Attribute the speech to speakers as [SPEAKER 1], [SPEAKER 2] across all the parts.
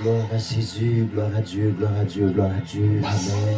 [SPEAKER 1] gloire à Jésus, gloire à Dieu, gloire à Dieu, gloire à Dieu. Amen.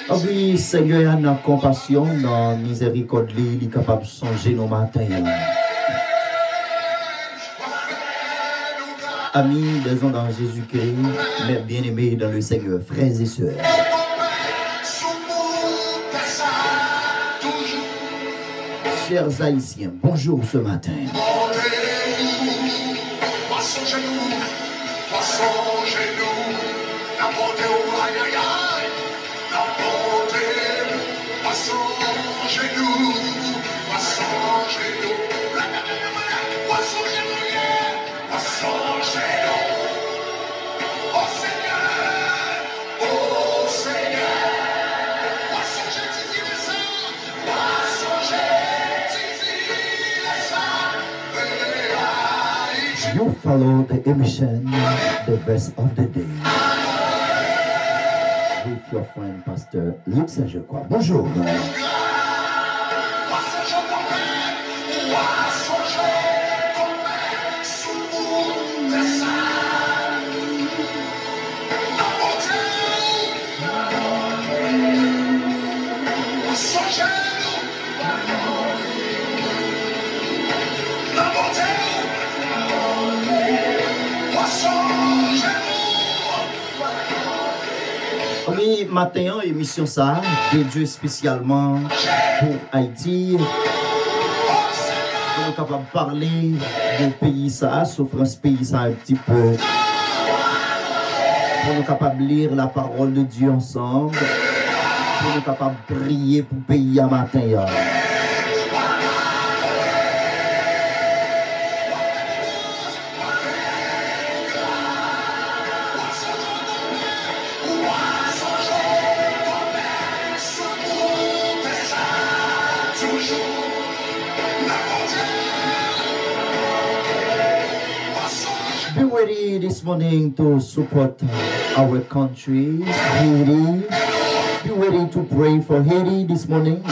[SPEAKER 1] Ah oui, Seigneur, dans compassion, dans miséricorde, il est capable de songer nos matins. Amis, maison dans Jésus-Christ, mais bien-aimés dans le Seigneur, frères et sœurs. Chers Haïtiens, bonjour ce matin. You follow the emission, the verse of the day, with your friend Pastor Luc Saint-Jean. Bonjour. Oui, matin, émission ça, dédiée spécialement pour Haïti. On est capable de parler du pays ça, souffrance pays ça un petit peu. On est capable de lire la parole de Dieu ensemble. On est capable de prier pour le pays à matin. Be ready this morning to support our country, Haiti. Be ready to pray for Haiti this morning.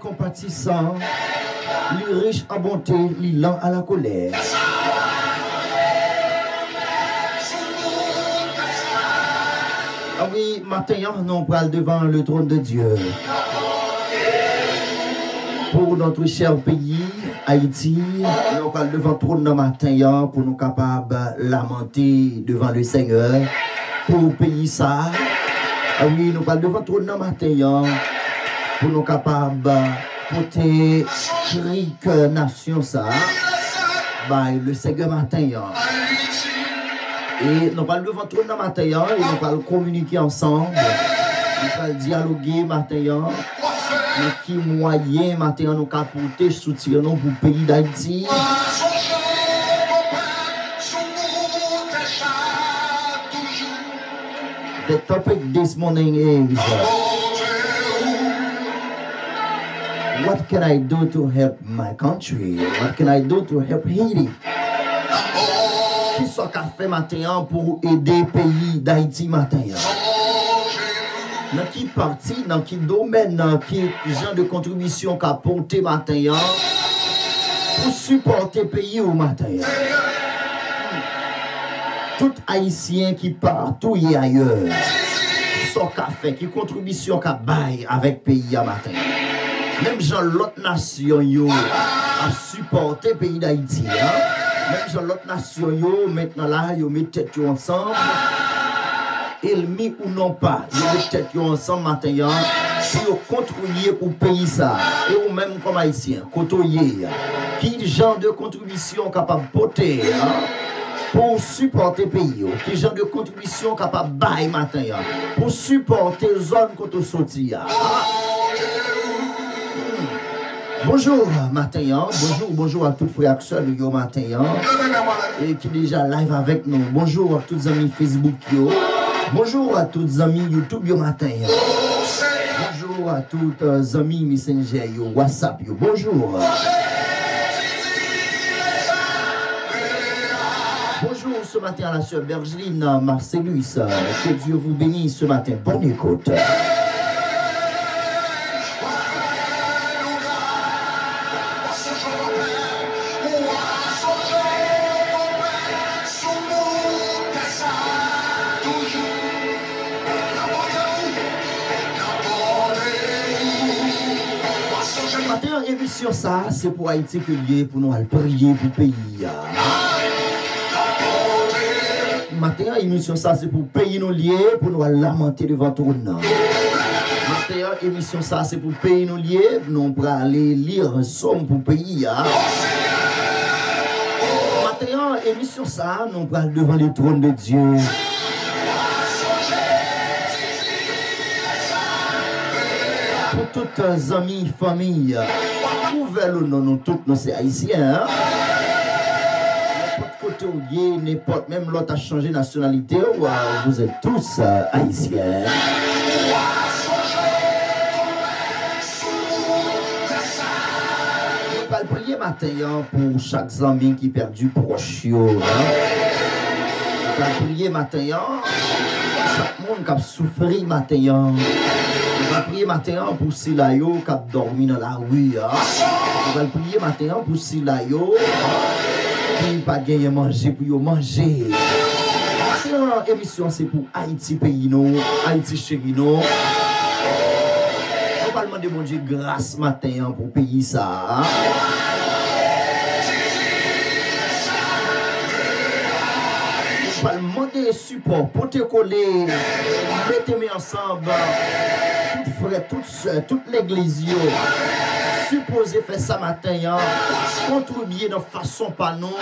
[SPEAKER 1] Compatissant, lui riche à bonté, lui lent à la colère. Ah oui, matin, nous parlons devant le trône de Dieu. Pour notre cher pays, Haïti, nous parlons devant le trône de matin pour nous capables de lamenter devant le Seigneur. Pour le pays ça. Ah oui, nous parlons devant le trône de matin pour nous capables de porter cric nation ça. Le Seigneur matin. Et nous parlons devant le trône de matin et nous parlons communiquer ensemble. Nous parlons dialoguer matin. Qui moyen matin nous capoter soutien pour le pays d'Haïti. The topic this morning is what can I do to help my country? What can I do to help Haiti? Qui sont qu'a fait matin pour aider le pays d'Haïti matin? Dans qui partie, dans qui domaine, dans qui genre de contribution qu'a porté matin pour supporter le pays au matin? Tout Haïtien qui part, tout y ailleurs, son café, qui contribution qu'a bail avec le pays à matin. Même gens l'autre nation yo a supporté le pays d'Haïti. Même gens l'autre nation yo maintenant là, yo met tête yo ensemble. Elmi ou non pas, yo met tête yo ensemble matin pour contribuer pour le pays ça. Et ou même comme Haïtien, côtoyer. Qui genre de contribution capable de porter pour supporter le pays, quel genre de contribution capable de bailler matin pour supporter la zone qu'on te sorti. Bonjour matin, bonjour à tous les frères et sœurs du matin et qui déjà live avec nous. Bonjour à tous les amis Facebook, bonjour à tous les amis YouTube matin. Bonjour à tous les amis Messenger, WhatsApp, bonjour. Bonjour ce matin à la sœur Bergeline Marcellus. Que Dieu vous bénisse ce matin. Bonne écoute. Ce matin, émission ça, c'est pour Haïti que lié pour nous prier pour le pays. Matin, émission ça, c'est pour payer nos liés, pour nous lamenter devant tout le monde. Matin, émission ça, c'est pour payer nos liés, nous pour aller lire un somme pour payer. Matin, émission ça, nous pour aller devant le trône de Dieu. Pour toutes les amis, familles, ouvrez-le nous tous, nous c'est haïtiens. N'importe, même l'autre a changé de nationalité, vous êtes tous haïtiens. On va prier matin pour chaque ami qui a perdu proche. On va prier matin pour chaque monde qui a souffert matin. On va prier matin pour Silayo qui a dormi dans la rue. On va prier matin pour Silayo qui n'a pas gagné manger pour manger. Cette émission c'est pour Haïti pays nous, Haïti chéri nous. On va demander mon Dieu grâce matin pour payer ça. On va demander support pour te coller, mettez-moi ensemble, toutes frères, toutes soeurs, toute l'église. Supposé faire ça matin, contribuer de façon pas nous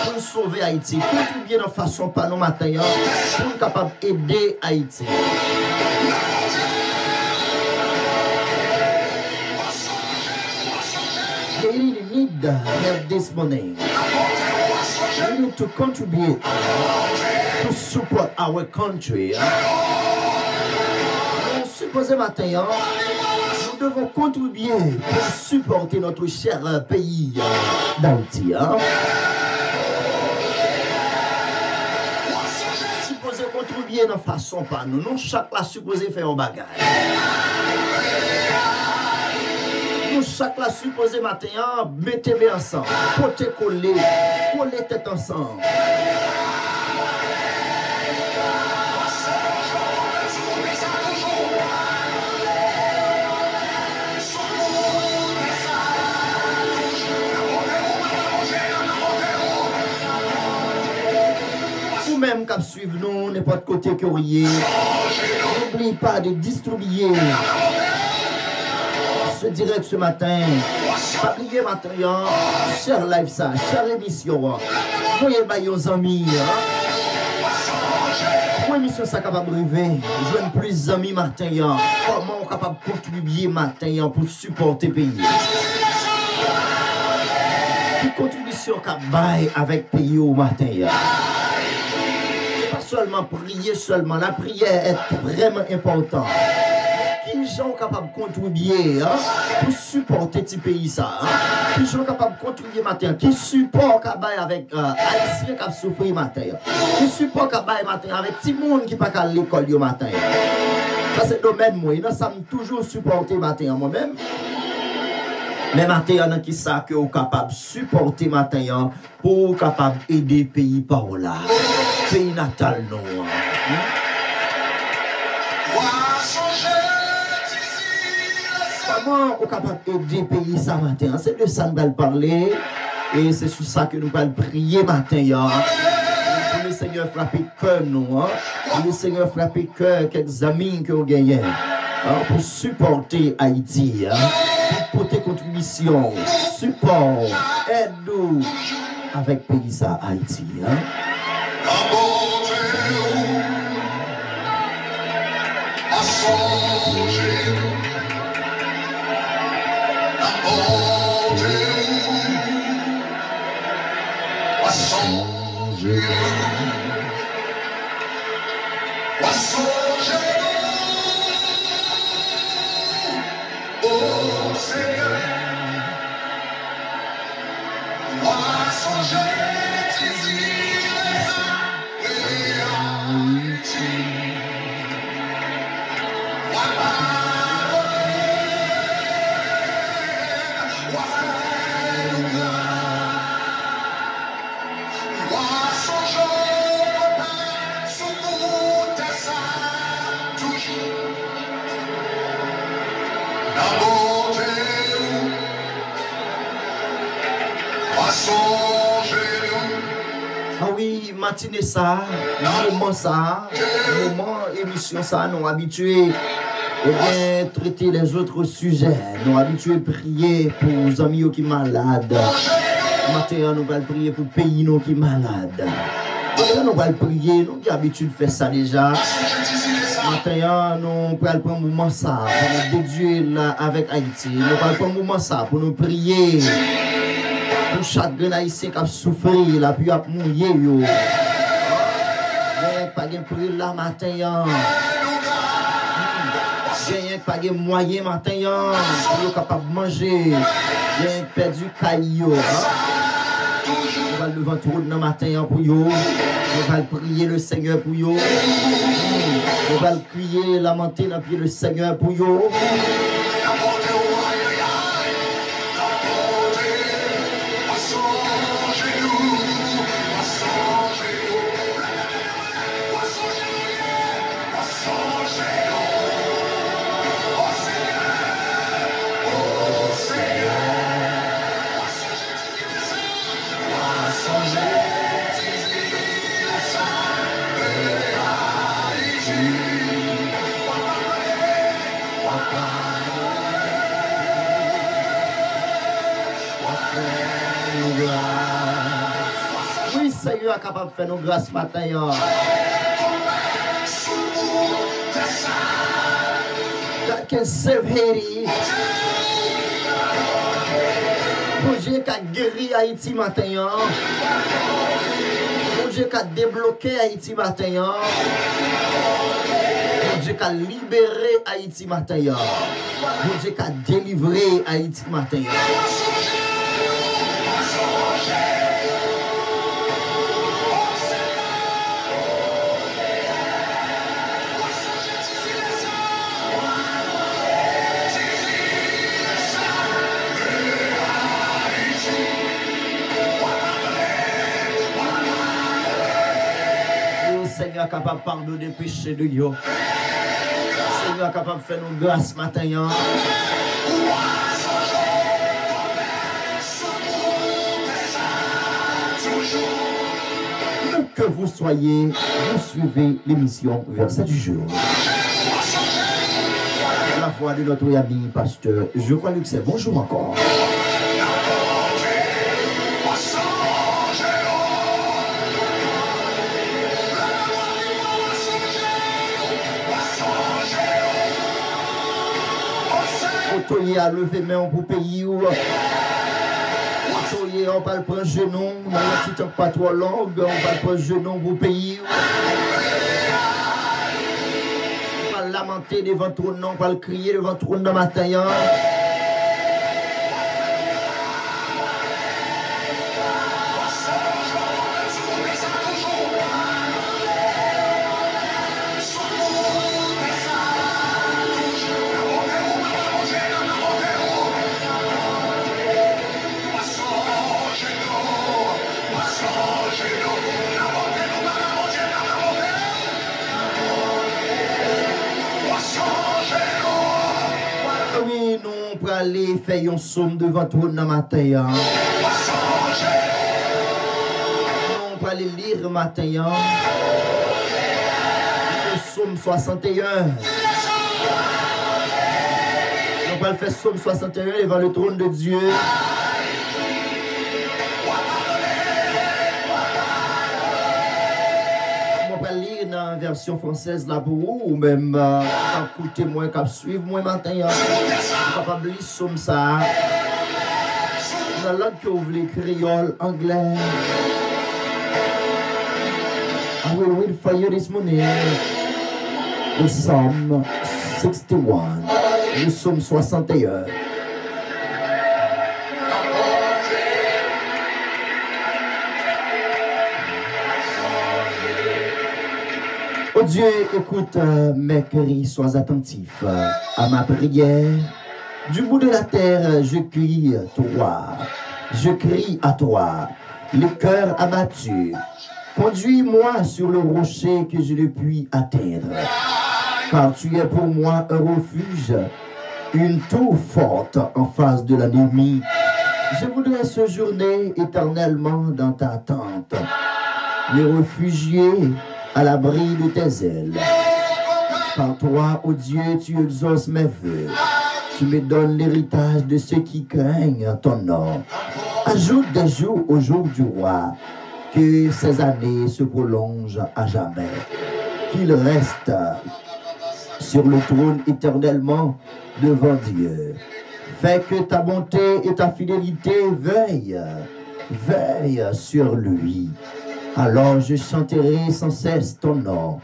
[SPEAKER 1] pour sauver Haïti, contribuer de façon pas nous matin pour être capable d'aider Haïti. They really need help this morning. We need to contribute to support our country. Supposé matin, nous devons contribuer pour supporter notre cher pays d'Haïti. Supposé contribuer de façon pas nous. Nous, chaque là, supposé faire un bagage. Nous, chaque là, supposé matin, mettez-vous ensemble. Côté coller tête ensemble. qui suivent nous, n'importe côté que vous êtes. N'oubliez pas de distribuer ce direct ce matin. Pas oublier matin, cher live ça, chère émission. Voyez vos amis. Pour émission ça capable de rêver, joindre plus d'amis matin. Comment on est capable de contribuer matin pour supporter le pays. Quelle contribution qu'a bail avec le pays au matin. Pas seulement prier seulement, la prière est vraiment importante. Qui sont capables de contribuer pour supporter ce pays ça? Qui sont capables de contribuer matin? Qui supporte avec Haïtiens qui souffrent matin? Qui supporte matin avec tout le monde qui pas à l'école le matin? Ça c'est le domaine moi. Nous sommes toujours supporter matin moi-même. Mais matin, il y a qui ça que vous capable de supporter matin pour capable aider le pays par là. Pays natal non. Comment on est capable d'aider le pays ça matin? C'est de ça que nous allons parler. Et c'est sur ça que nous allons prier matin. Pour le Seigneur frapper cœur nous. Pour le Seigneur frapper cœur quelques amis que vous gagnez. Pour supporter Haïti. Pour porter contribution, support, aide-nous avec le pays ça Haïti. Ah oui, matinée ça, moment ça, moment émission ça, nous habitués à traiter les autres sujets, nous habitués à prier pour les amis qui sont malades. Matin, nous allons prier pour le pays qui est malade. Nous allons prier, nous avons l'habitude de faire ça déjà. Matin, nous allons prendre un moment ça pour nous déduire avec Haïti. Nous allons prendre un moment ça pour nous prier. Pour chaque Haïtien qui a souffert, il a pu mouiller. Mais pas de prix là matin. J'ai pas de moyen matin pour capable de manger. J'ai perdu caillou. On va le ventre dans matin pour yo. On va prier le Seigneur pour yo. On va crier, lamenter dans pied le Seigneur pour yo. Oui, Seigneur est capable de faire nos grâces matin. God can save Haiti. Bon Dieu qui a guéri Haïti matin. Bon Dieu qui a débloqué Haïti matin. Bon Dieu qui a libéré Haïti matin. Bon Dieu qui a délivré Haïti matin. Seigneur capable de pardonner les péchés de Dieu. Seigneur capable de faire nos grâces matin. Nous que vous soyez, vous suivez l'émission Verset du jour. La voix de notre ami pasteur, je crois que c'est bonjour encore. Otoye a levé main pour payer ou Otoye on va le prendre genou, on va le petit pas trop long, on va le prendre genou pour payer. On va lamenter devant ton nom, on va le crier devant ton nom matin. Pour aller faire un somme devant toi dans matin. On va aller lire matin. Le somme 61. On va le faire somme 61 devant le trône de Dieu. On va lire dans la version française là pour vous, ou même écouter moi, suivre moi matin. Capable de somme ça. Dans la langue que vous voulez, créole, anglais. I will read for you this morning the Psalm 61, le Psalm 61. Oh Dieu, écoute mes cris, sois attentif à ma prière. Du bout de la terre, je crie à toi. Je crie à toi, le cœur abattu. Conduis-moi sur le rocher que je ne puis atteindre. Car tu es pour moi un refuge, une tour forte en face de l'ennemi. Je voudrais séjourner éternellement dans ta tente, me réfugier à l'abri de tes ailes. Par toi, ô Dieu, tu exauces mes vœux. Tu me donnes l'héritage de ceux qui craignent ton nom. Ajoute des jours au jour du roi, que ces années se prolongent à jamais. Qu'il reste sur le trône éternellement devant Dieu. Fais que ta bonté et ta fidélité veillent sur lui. Alors je chanterai sans cesse ton nom,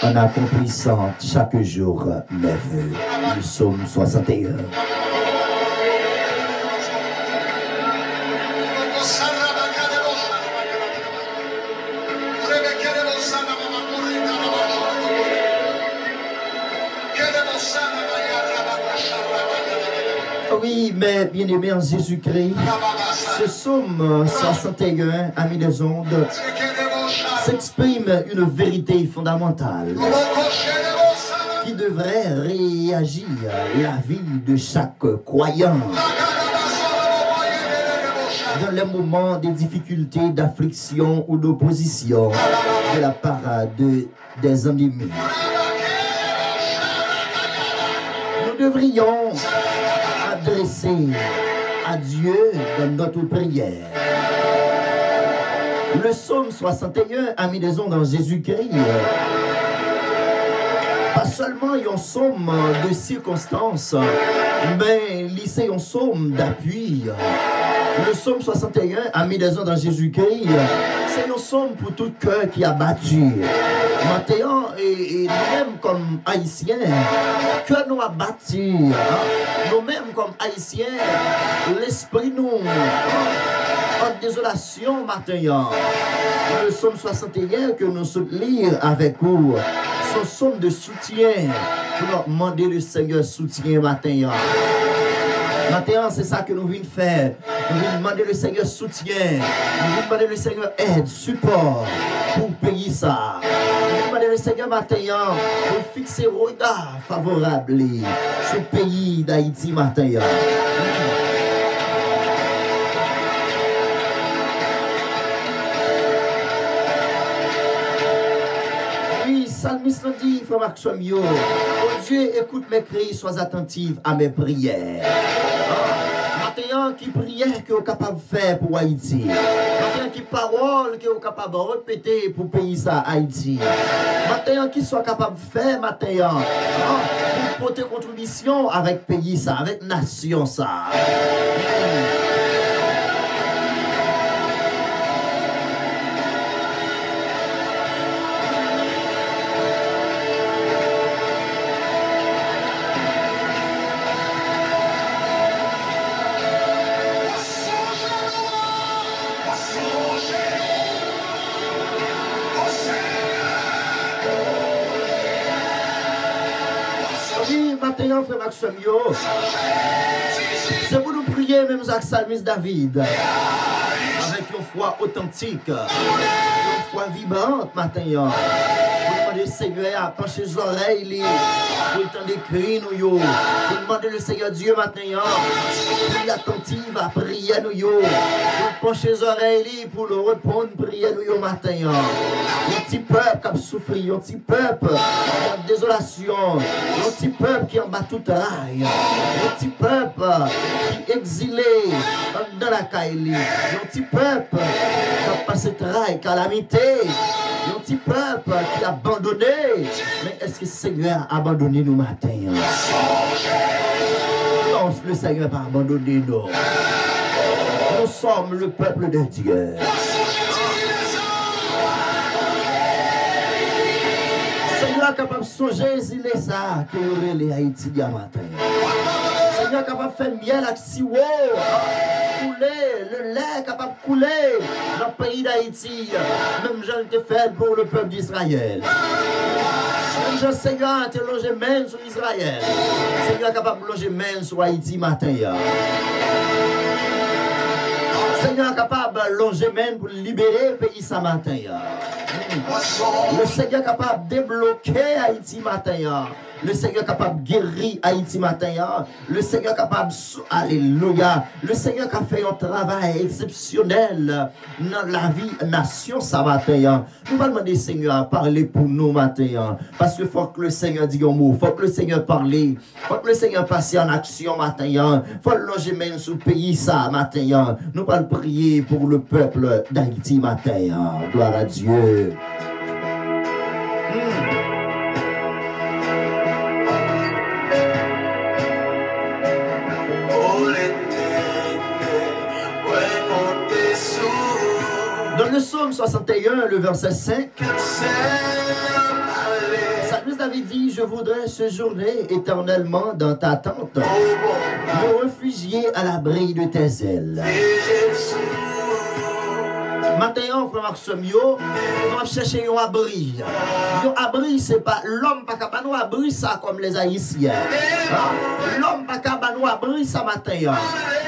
[SPEAKER 1] en accomplissant chaque jour mes vœux. Le psaume 61. Oui, mais bien-aimés en Jésus-Christ, ce psaume 61, amis des ondes, s'exprime une vérité fondamentale qui devrait réagir la vie de chaque croyant dans les moments de difficultés, d'affliction ou d'opposition de la part des ennemis. Nous devrions adresser à Dieu dans notre prière. Le psaume 61, amis des ondes dans Jésus-Christ, pas seulement un psaume de circonstances, mais c'est un psaume d'appui. Le psaume 61, amis des ondes dans Jésus-Christ, c'est un psaume pour tout cœur qui a battu. Maintenant, et nous-mêmes comme Haïtiens, que nous a battu, nous-mêmes comme Haïtiens, l'esprit nous en désolation maintenant. Le psaume 61 que nous soutenons avec vous, ce psaume de soutien, pour nous demander le Seigneur soutien maintenant. Maintenant, c'est ça que nous venons faire. Nous venons demander le Seigneur soutien. Nous venons demander le Seigneur aide, support pour payer ça. Nous venons demander le Seigneur maintenant pour fixer un regard favorable sur le pays d'Haïti maintenant. psalmiste dit, frère Maxime, oh Dieu, écoute mes cris, sois attentif à mes prières. Maintenant, qui prière que vous êtes capable de faire pour Haïti. Maintenant, qui parole que vous êtes capable de répéter pour le pays ça, Haïti. Maintenant, qui soit capable de faire, maintenant, pour porter contribution avec le pays ça, avec la nation ça. Frère Maxime, c'est pour nous prier même avec Psalmiste David avec une foi authentique, une foi vibrante matin. Pour demander le Seigneur à pencher les oreilles pour le temps d'écrire nous. Pour demander le Seigneur Dieu matin pour attentive à prier nous. Pour pencher les oreilles pour le répondre prier nous matin. Un petit peuple qui a souffert, un petit peuple qui a désolation, un petit peuple qui en bat tout rail, un petit peuple qui est exilé dans la caille, un petit peuple qui a passé travail, calamité, un petit peuple qui a abandonné. Mais est-ce que le Seigneur a abandonné nous matin? Non, le Seigneur n'a pas abandonné nous. Nous sommes le peuple de Dieu. Seigneur capable de songer, il est ça que vous avez les Haïti matin. Seigneur capable de faire miel avec siwo, couler, le lait capable de couler dans le pays d'Haïti. Même je l'ai fait pour le peuple d'Israël. Même je, Seigneur, te loger même sur Israël. Seigneur capable de loger même sur Haïti matin. Seigneur capable de loger même pour libérer le pays ce matin. Le Seigneur est capable de débloquer Haïti matin. Le Seigneur est capable de guérir Haïti matin. Le Seigneur est capable de... Alléluia. Le Seigneur a fait un travail exceptionnel dans la vie nation ce matin. Nous allons demander Seigneur à parler pour nous matin. Parce qu'il faut que le Seigneur dise un mot. Il faut que le Seigneur parle. Il faut que le Seigneur passe en action matin. Il faut loger même sur le pays ça matin. Nous allons prier pour le peuple d'Haïti matin. Gloire à Dieu. Dans le psaume 61, le verset 5, Psalmiste David dit, je voudrais séjourner éternellement dans ta tente, me réfugier à l'abri de tes ailes. Maintenant, frère Maxime, nous allons chercher un abri. Un abri, ce n'est pas l'homme pas capable de abri ça comme les Haïtiens. L'homme pas capable de abri ça matin.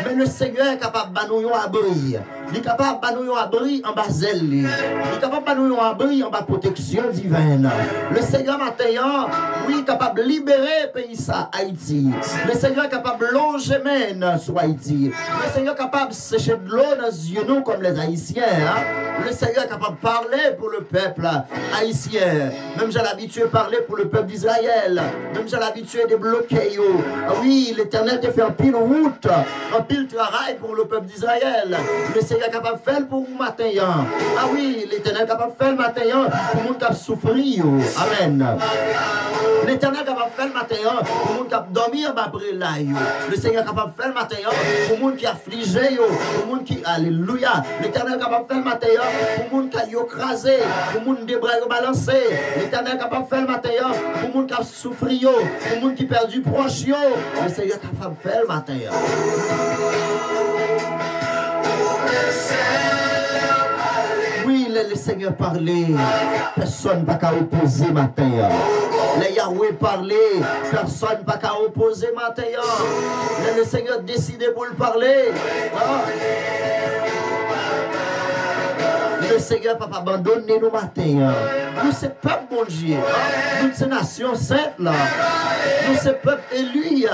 [SPEAKER 1] Mais le Seigneur est capable de nous abri. Il est capable de nous abri en bas zèle. Il est capable de nous abri en bas protection divine. Le Seigneur matin, oui, est capable de libérer le pays ça, Haïti. Le Seigneur est capable de longer même sur Haïti. Le Seigneur est capable de sécher de l'eau dans les yeux nous comme les Haïtiens. Le Seigneur est capable de parler pour le peuple haïtien. Même j'ai l'habitude de parler pour le peuple d'Israël. Même j'ai l'habitude de bloquer. Ah oui, l'Éternel te fait un pile route, un pile travail pour le peuple d'Israël. Le Seigneur est capable de faire pour vous matin. Ah oui, l'Éternel est capable de faire le matin pour le monde qui a souffert. Amen. L'Éternel est capable de faire le matin pour le monde qui a dormi en bas là. Le Seigneur est capable de faire le matin pour le monde qui a affligé. Pour le monde qui... Alléluia. L'Éternel est capable de faire le matin pour le monde qui a écrasé. Pour le monde qui a balancé. L'Éternel est capable de faire le matin pour le monde qui a souffert. Pour le monde qui a perdu proche. Le Seigneur est capable de faire le matin. Oui, le Seigneur parlait, personne n'a qu'à opposer matin. Le Yahweh parlait, personne n'a qu'à opposer matin. Le Seigneur décidé pour le parler. Le Seigneur n'a pas abandonné nos matins. Nous, c'est peuple bon Dieu. Nous, c'est nation sainte là. Nous, c'est peuple élu.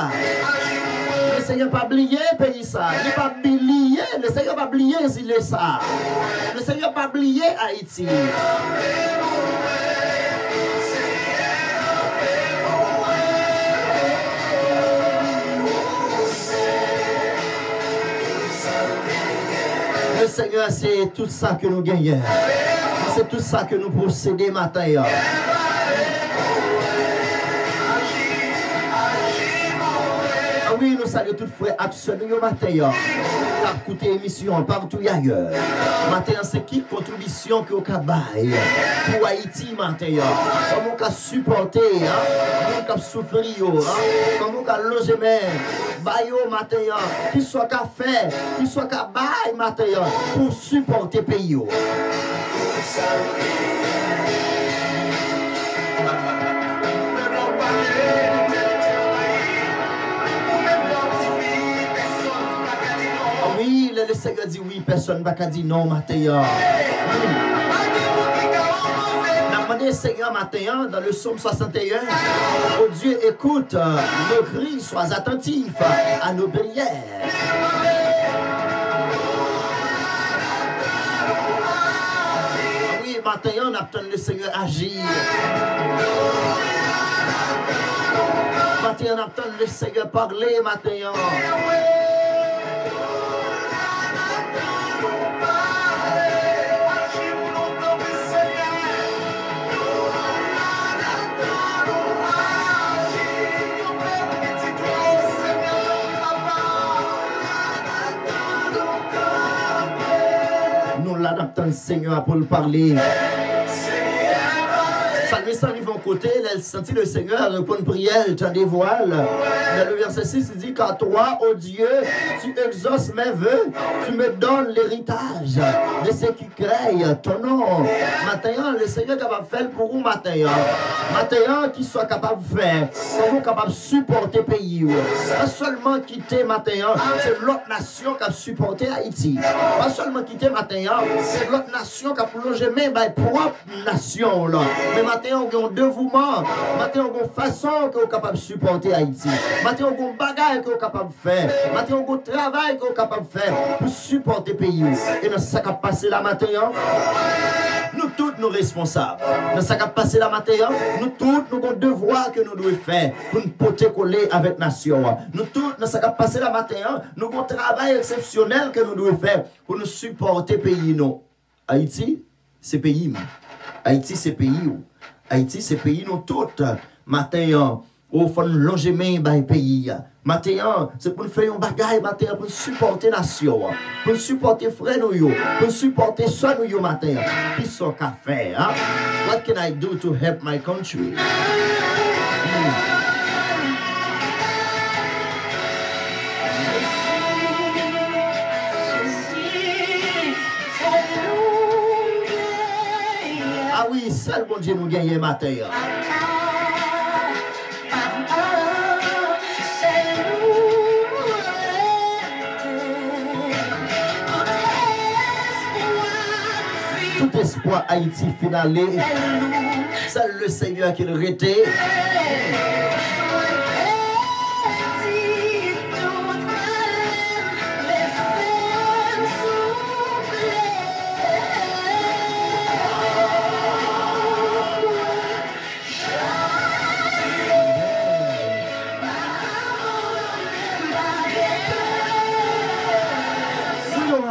[SPEAKER 1] Le Seigneur n'a pas oublié pays ça. Il n'a pas oublié. Le Seigneur n'a pas oublié s'il est ça. Le Seigneur n'a pas oublié Haïti. Le Seigneur, c'est tout ça que nous gagnons. C'est tout ça que nous possédons matin. Oui, nous saluons tout frère absolument matin. Pour écouter l'émission partout ailleurs. Matin, c'est qui contribution que vous avez pour Haïti matin? Comment vous supporter, comment vous souffrir, comment vous loger bayo matin, qui soit qu'à faire, qui soit qu'à bailler matin pour supporter le pays. Oui, le Seigneur dit oui, personne ne va dire non matin. Le Seigneur matin dans le psaume 61, oh Dieu, écoute nos cris, sois attentif à nos prières. Oui, matin on attend le Seigneur agir. Matin on attend le Seigneur parler matin. L'adaptant le Seigneur pour le parler. Salmiste arrive en côté, elle sentit le Seigneur répondre une prière, il t'en dévoile. Dans le verset 6, il dit, car toi, ô Dieu, tu exauces mes vœux, tu me donnes l'héritage de ceux qui craignent ton nom. Matin, le Seigneur est capable de faire pour vous matin. Matin, qu'il soit capable de faire, pour vous capable de supporter le pays. Pas seulement quitter matin, c'est l'autre nation qui a supporté Haïti. Pas seulement quitter matin, c'est l'autre nation qui a plongé même la propre nation. Mais matin, on a un dévouement. Matin, on a une façon que vous capable de supporter Haïti. Matin, on a un bagage que vous capable de faire. Matin, on a un travail que vous capable de faire pour supporter le pays. Et dans ce qui a passé la matin, nous tous nous responsables. Dans ce qui a passé la matin, nous tous nous avons un devoir que nous devons faire pour nous porter coller avec la nation. Nous tous, dans ce qui a passé la matin, nous avons un travail exceptionnel que nous devons faire pour nous supporter le pays. Haïti, c'est pays. Haïti, c'est pays. Haïti, c'est pays nous tous. Matin, au fond, longer main dans le pays. Matin, c'est pour nous faire un bagage, matin, pour supporter la nation, pour supporter frères nous, pour supporter soins nous, matin. Qui sont qu'à faire? What can I do to help my country? Ah oui, seul bon Dieu nous gagne matin. Tout espoir Haïti finalé. Seul le Seigneur qui le rétait.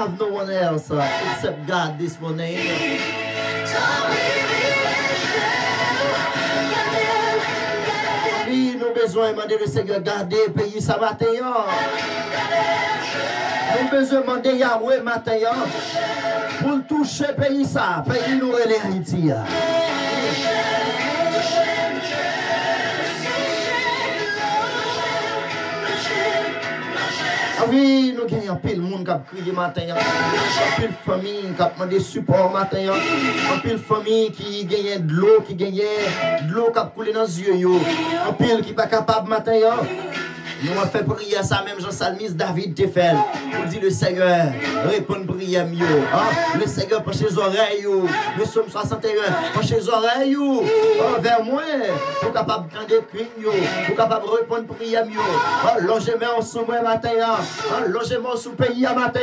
[SPEAKER 1] Have no one else except God this morning. Oui, nous avons besoin de demander le Seigneur garder le pays ce matin. Nous avons besoin de demander Yahweh matin pour toucher le pays ça, pays nous et Haïti. Ah oui, nous gagnons pile de monde qui a crié matin, pile de famille qui a demandé support matin, pile de famille qui gagne de l'eau, qui a coulé dans les yeux, pile qui n'est pas capable matin. Nous avons fait prier ça même Jean Salmis David Tefel. Pour dire le Seigneur, répond prière mieux. Le Seigneur penche les oreilles. Le psaume 61, penche les oreilles vers moi. Pour capable d'entendre cri, pour capable de répondre prière mieux. Logement sous moi matin. Logement sous pays à matin.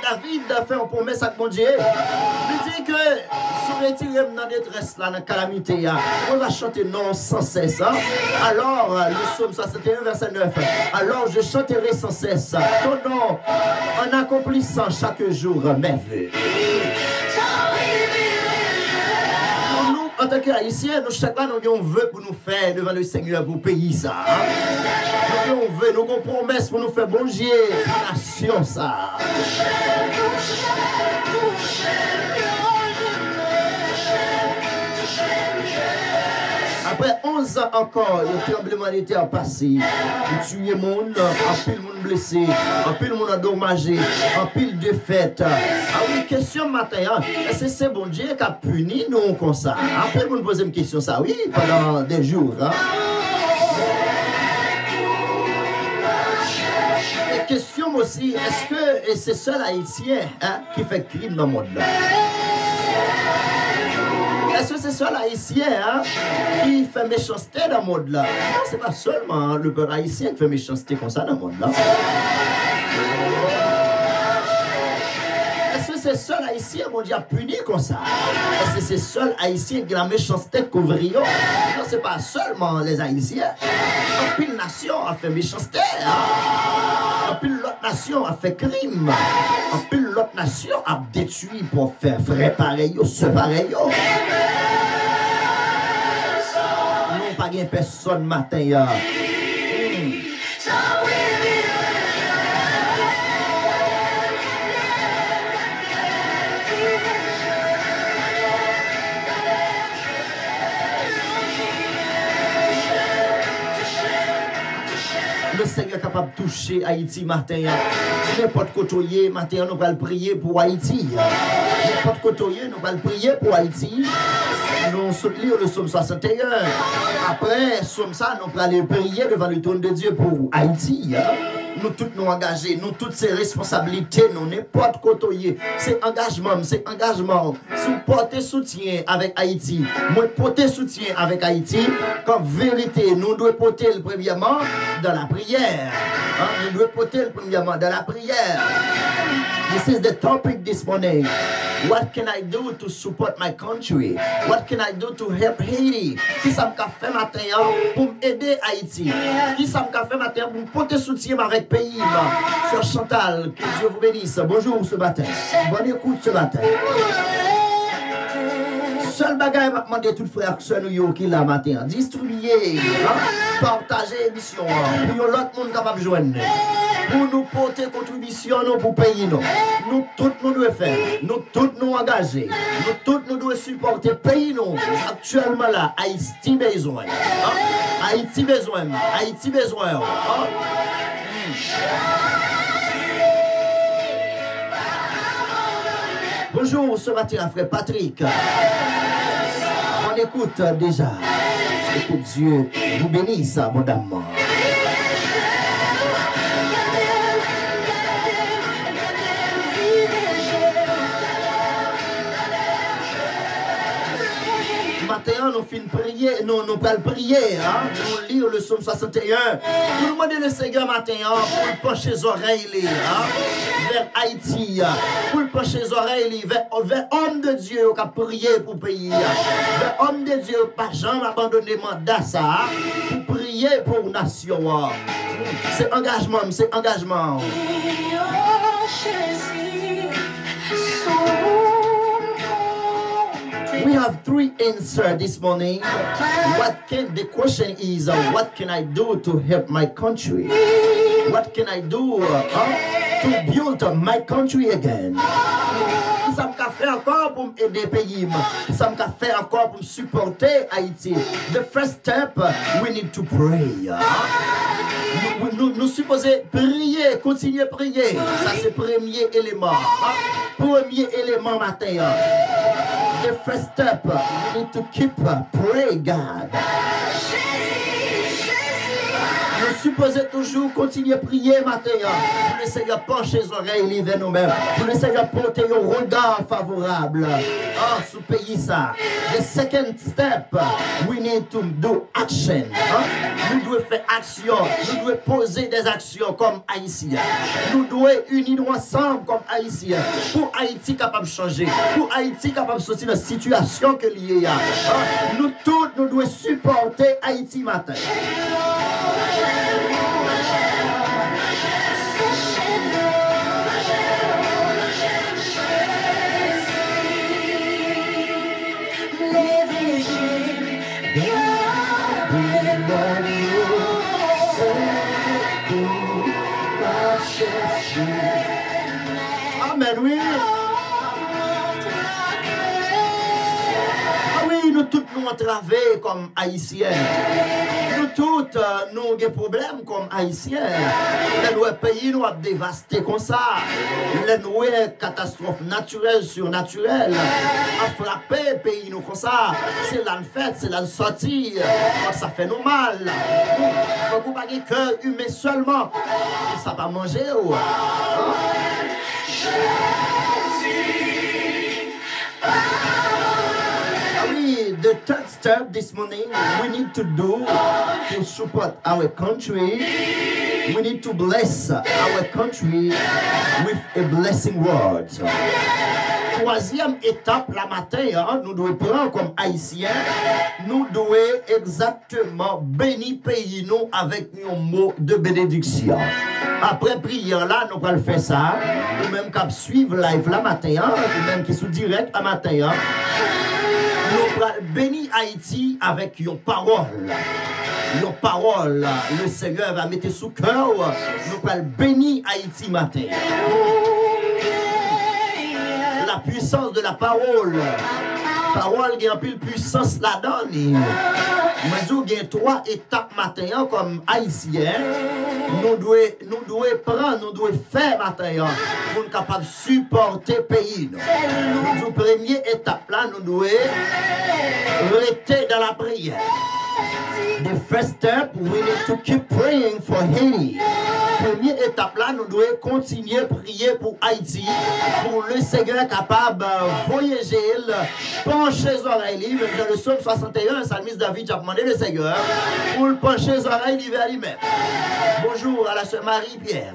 [SPEAKER 1] David a fait une promesse à mon Dieu. Il dit que si on retire dans la détresse, dans la calamité, on va chanter non sans cesse. Alors, le psaume 61, verset 9. Alors je chanterai sans cesse ton nom en accomplissant chaque jour mes vœux. En tant qu'Haïtiens, nous chacun nous avons un vœu pour nous faire devant le Seigneur pour payer ça. Nous avons un vœu, nous avons une promesse pour nous faire bon Dieu, la nation ça. Après 11 ans encore, le tremblement de terre passé. Il tué le monde, un pile monde blessé, un pile monde endommagé, un pile de fête. Ah oui, question matin, est-ce que c'est bon Dieu qui a puni nous comme ça? Après, vous nous posez une question, ça, oui, pendant des jours. Et question aussi, est-ce que c'est seul Haïtien qui fait crime dans le monde là? Est-ce que c'est seul Haïtien qui fait méchanceté dans le monde là? Non, c'est pas seulement le peuple haïtien qui fait méchanceté comme ça dans le monde là. Est-ce que c'est seul Haïtien mon Dieu a puni comme ça? Est-ce que c'est seul Haïtien qui a la méchanceté couvrir? Non, c'est pas seulement les Haïtiens. En pile nation a fait méchanceté. En pile l'autre nation a fait crime. En pile l'autre nation a détruit pour faire vrai pareil, ce pareil. Non, pas de personne matin. Le Seigneur est capable de toucher Haïti matin. N'importe côté matin, nous allons prier pour Haïti. N'importe côté, nous allons prier pour Haïti. Nous soutenons le psaume 61. Après, psaume ça, nous allons prier devant le trône de Dieu pour Haïti. Nous tous nous engager, nous toutes ces responsabilités, nous n'importe côté. C'est engagement, c'est engagement. Si vous portez soutien avec Haïti, moi porter soutien avec Haïti, comme vérité, nous devons porter le premièrement dans la prière. Nous devons porter le premièrement dans la prière. This is the topic this morning. What can I do to support my country? What can I do to help Haiti? Qui ça m'a fait matin pour aider Haïti? Qui ça m'a fait matin pour porter soutien avec pays? Sœur Chantal, que Dieu vous bénisse. Bonjour ce matin. Bonne écoute ce matin. Seul bagaille m'a demandé tout frère que nous qui là matin, distribuer, partager l'émission pour l'autre monde capable de joindre. Pour nous porter contribution pour payer nous. Nous tous nous devons faire, nous tous nous engager, nous tous nous devons supporter pays nous. Actuellement là, Haïti besoin. Haïti besoin, Haïti besoin. Bonjour ce matin frère Patrick. On écoute déjà. Que Dieu vous bénisse abondamment. Matin, nous finissons prier, nous allons prier, nous lire le psaume 61. Nous demandons le Seigneur matin pour pencher les oreilles vers Haïti, pour pencher les oreilles vers homme de Dieu qui a prié pour le pays, vers homme de Dieu pas jamais abandonné mandat ça, pour prier pour la nation. C'est engagement, c'est engagement. We have 3 answers this morning. The question is, what can I do to help my country? What can I do to build my country again? Ça me fait encore pour aider le pays. Ça me fait encore pour supporter Haïti. The first step, we need to pray. Nous supposons prier, continuer à prier. Ça c'est le premier élément. Premier élément matin. The first step, we need to keep pray God. Nous supposé toujours continuer à prier matin. Pour le Seigneur pencher les oreilles vers nous-mêmes. Pour le Seigneur porter un regard favorable. Sous pays ça. The second step, we need to do action. Nous devons faire action. Nous devons poser des actions comme Haïtiens. Nous devons unir nous ensemble comme Haïtiens. Pour Haïti capable de changer. Pour Haïti capable de sortir de la situation que lié à. Nous tous, nous devons supporter Haïti matin. Amen, oui. Ah oui, nous tous nous entravés comme Haïtiens. Nous tous, nous avons des problèmes comme Haïtiens. Le pays nous a dévasté comme ça. Les catastrophes naturelles, surnaturelles, a frappé le pays nous comme ça. C'est là le fait, c'est là le sortir. Ça fait nous mal. Il faut pas que cœur humain seulement. Ça va manger ou. The third step this morning we need to do to support our country. We need to bless our country with a blessing word. Troisième étape la matin, nous devons prendre comme Haïtiens, nous devons exactement bénir pays nous avec un mot de bénédiction. Après prière là, nous allons faire ça. Ou même qu'à suivre live la matin, ou même qui sont direct à matin. Nous allons bénir Haïti avec une parole. Une parole, le Seigneur va mettre sous cœur. Nous allons bénir Haïti matin. La puissance de la parole. Parole qui a un peu de puissance là-dedans. Nous avons trois étapes matin comme Haïtiens. Nous devons prendre, nous devons faire matin pour être capable de supporter le pays. Nous première étape là, nous devons rester dans la prière. The first step, we need to keep praying for Haiti. Première étape là, nous devons continuer à prier pour Haïti, pour le Seigneur capable de voyager, pencher les oreilles, dans le psaume 61, le psalmiste David a demandé le Seigneur pour le pencher les oreilles vers lui-même. Bonjour à la sœur Marie-Pierre.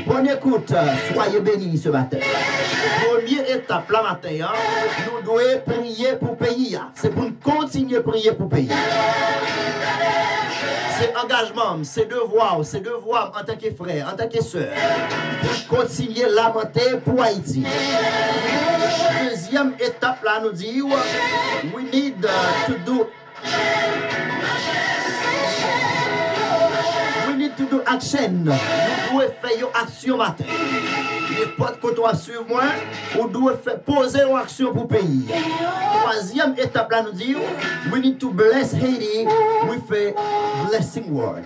[SPEAKER 1] Bonne écoute, soyez bénis ce matin. Première étape là matin, nous devons prier pour le pays. C'est pour continuer à prier pour le pays. C'est engagement, c'est devoir en tant que frère, en tant que soeur. Pour continuer à lamenter pour Haïti. Deuxième étape là nous dit, we need to do action. Nous devons faire une action matin. N'importe quoi doit suivre moi, on doit faire poser une action pour le pays. Troisième étape là nous dit, we need to bless Haiti with a blessing word.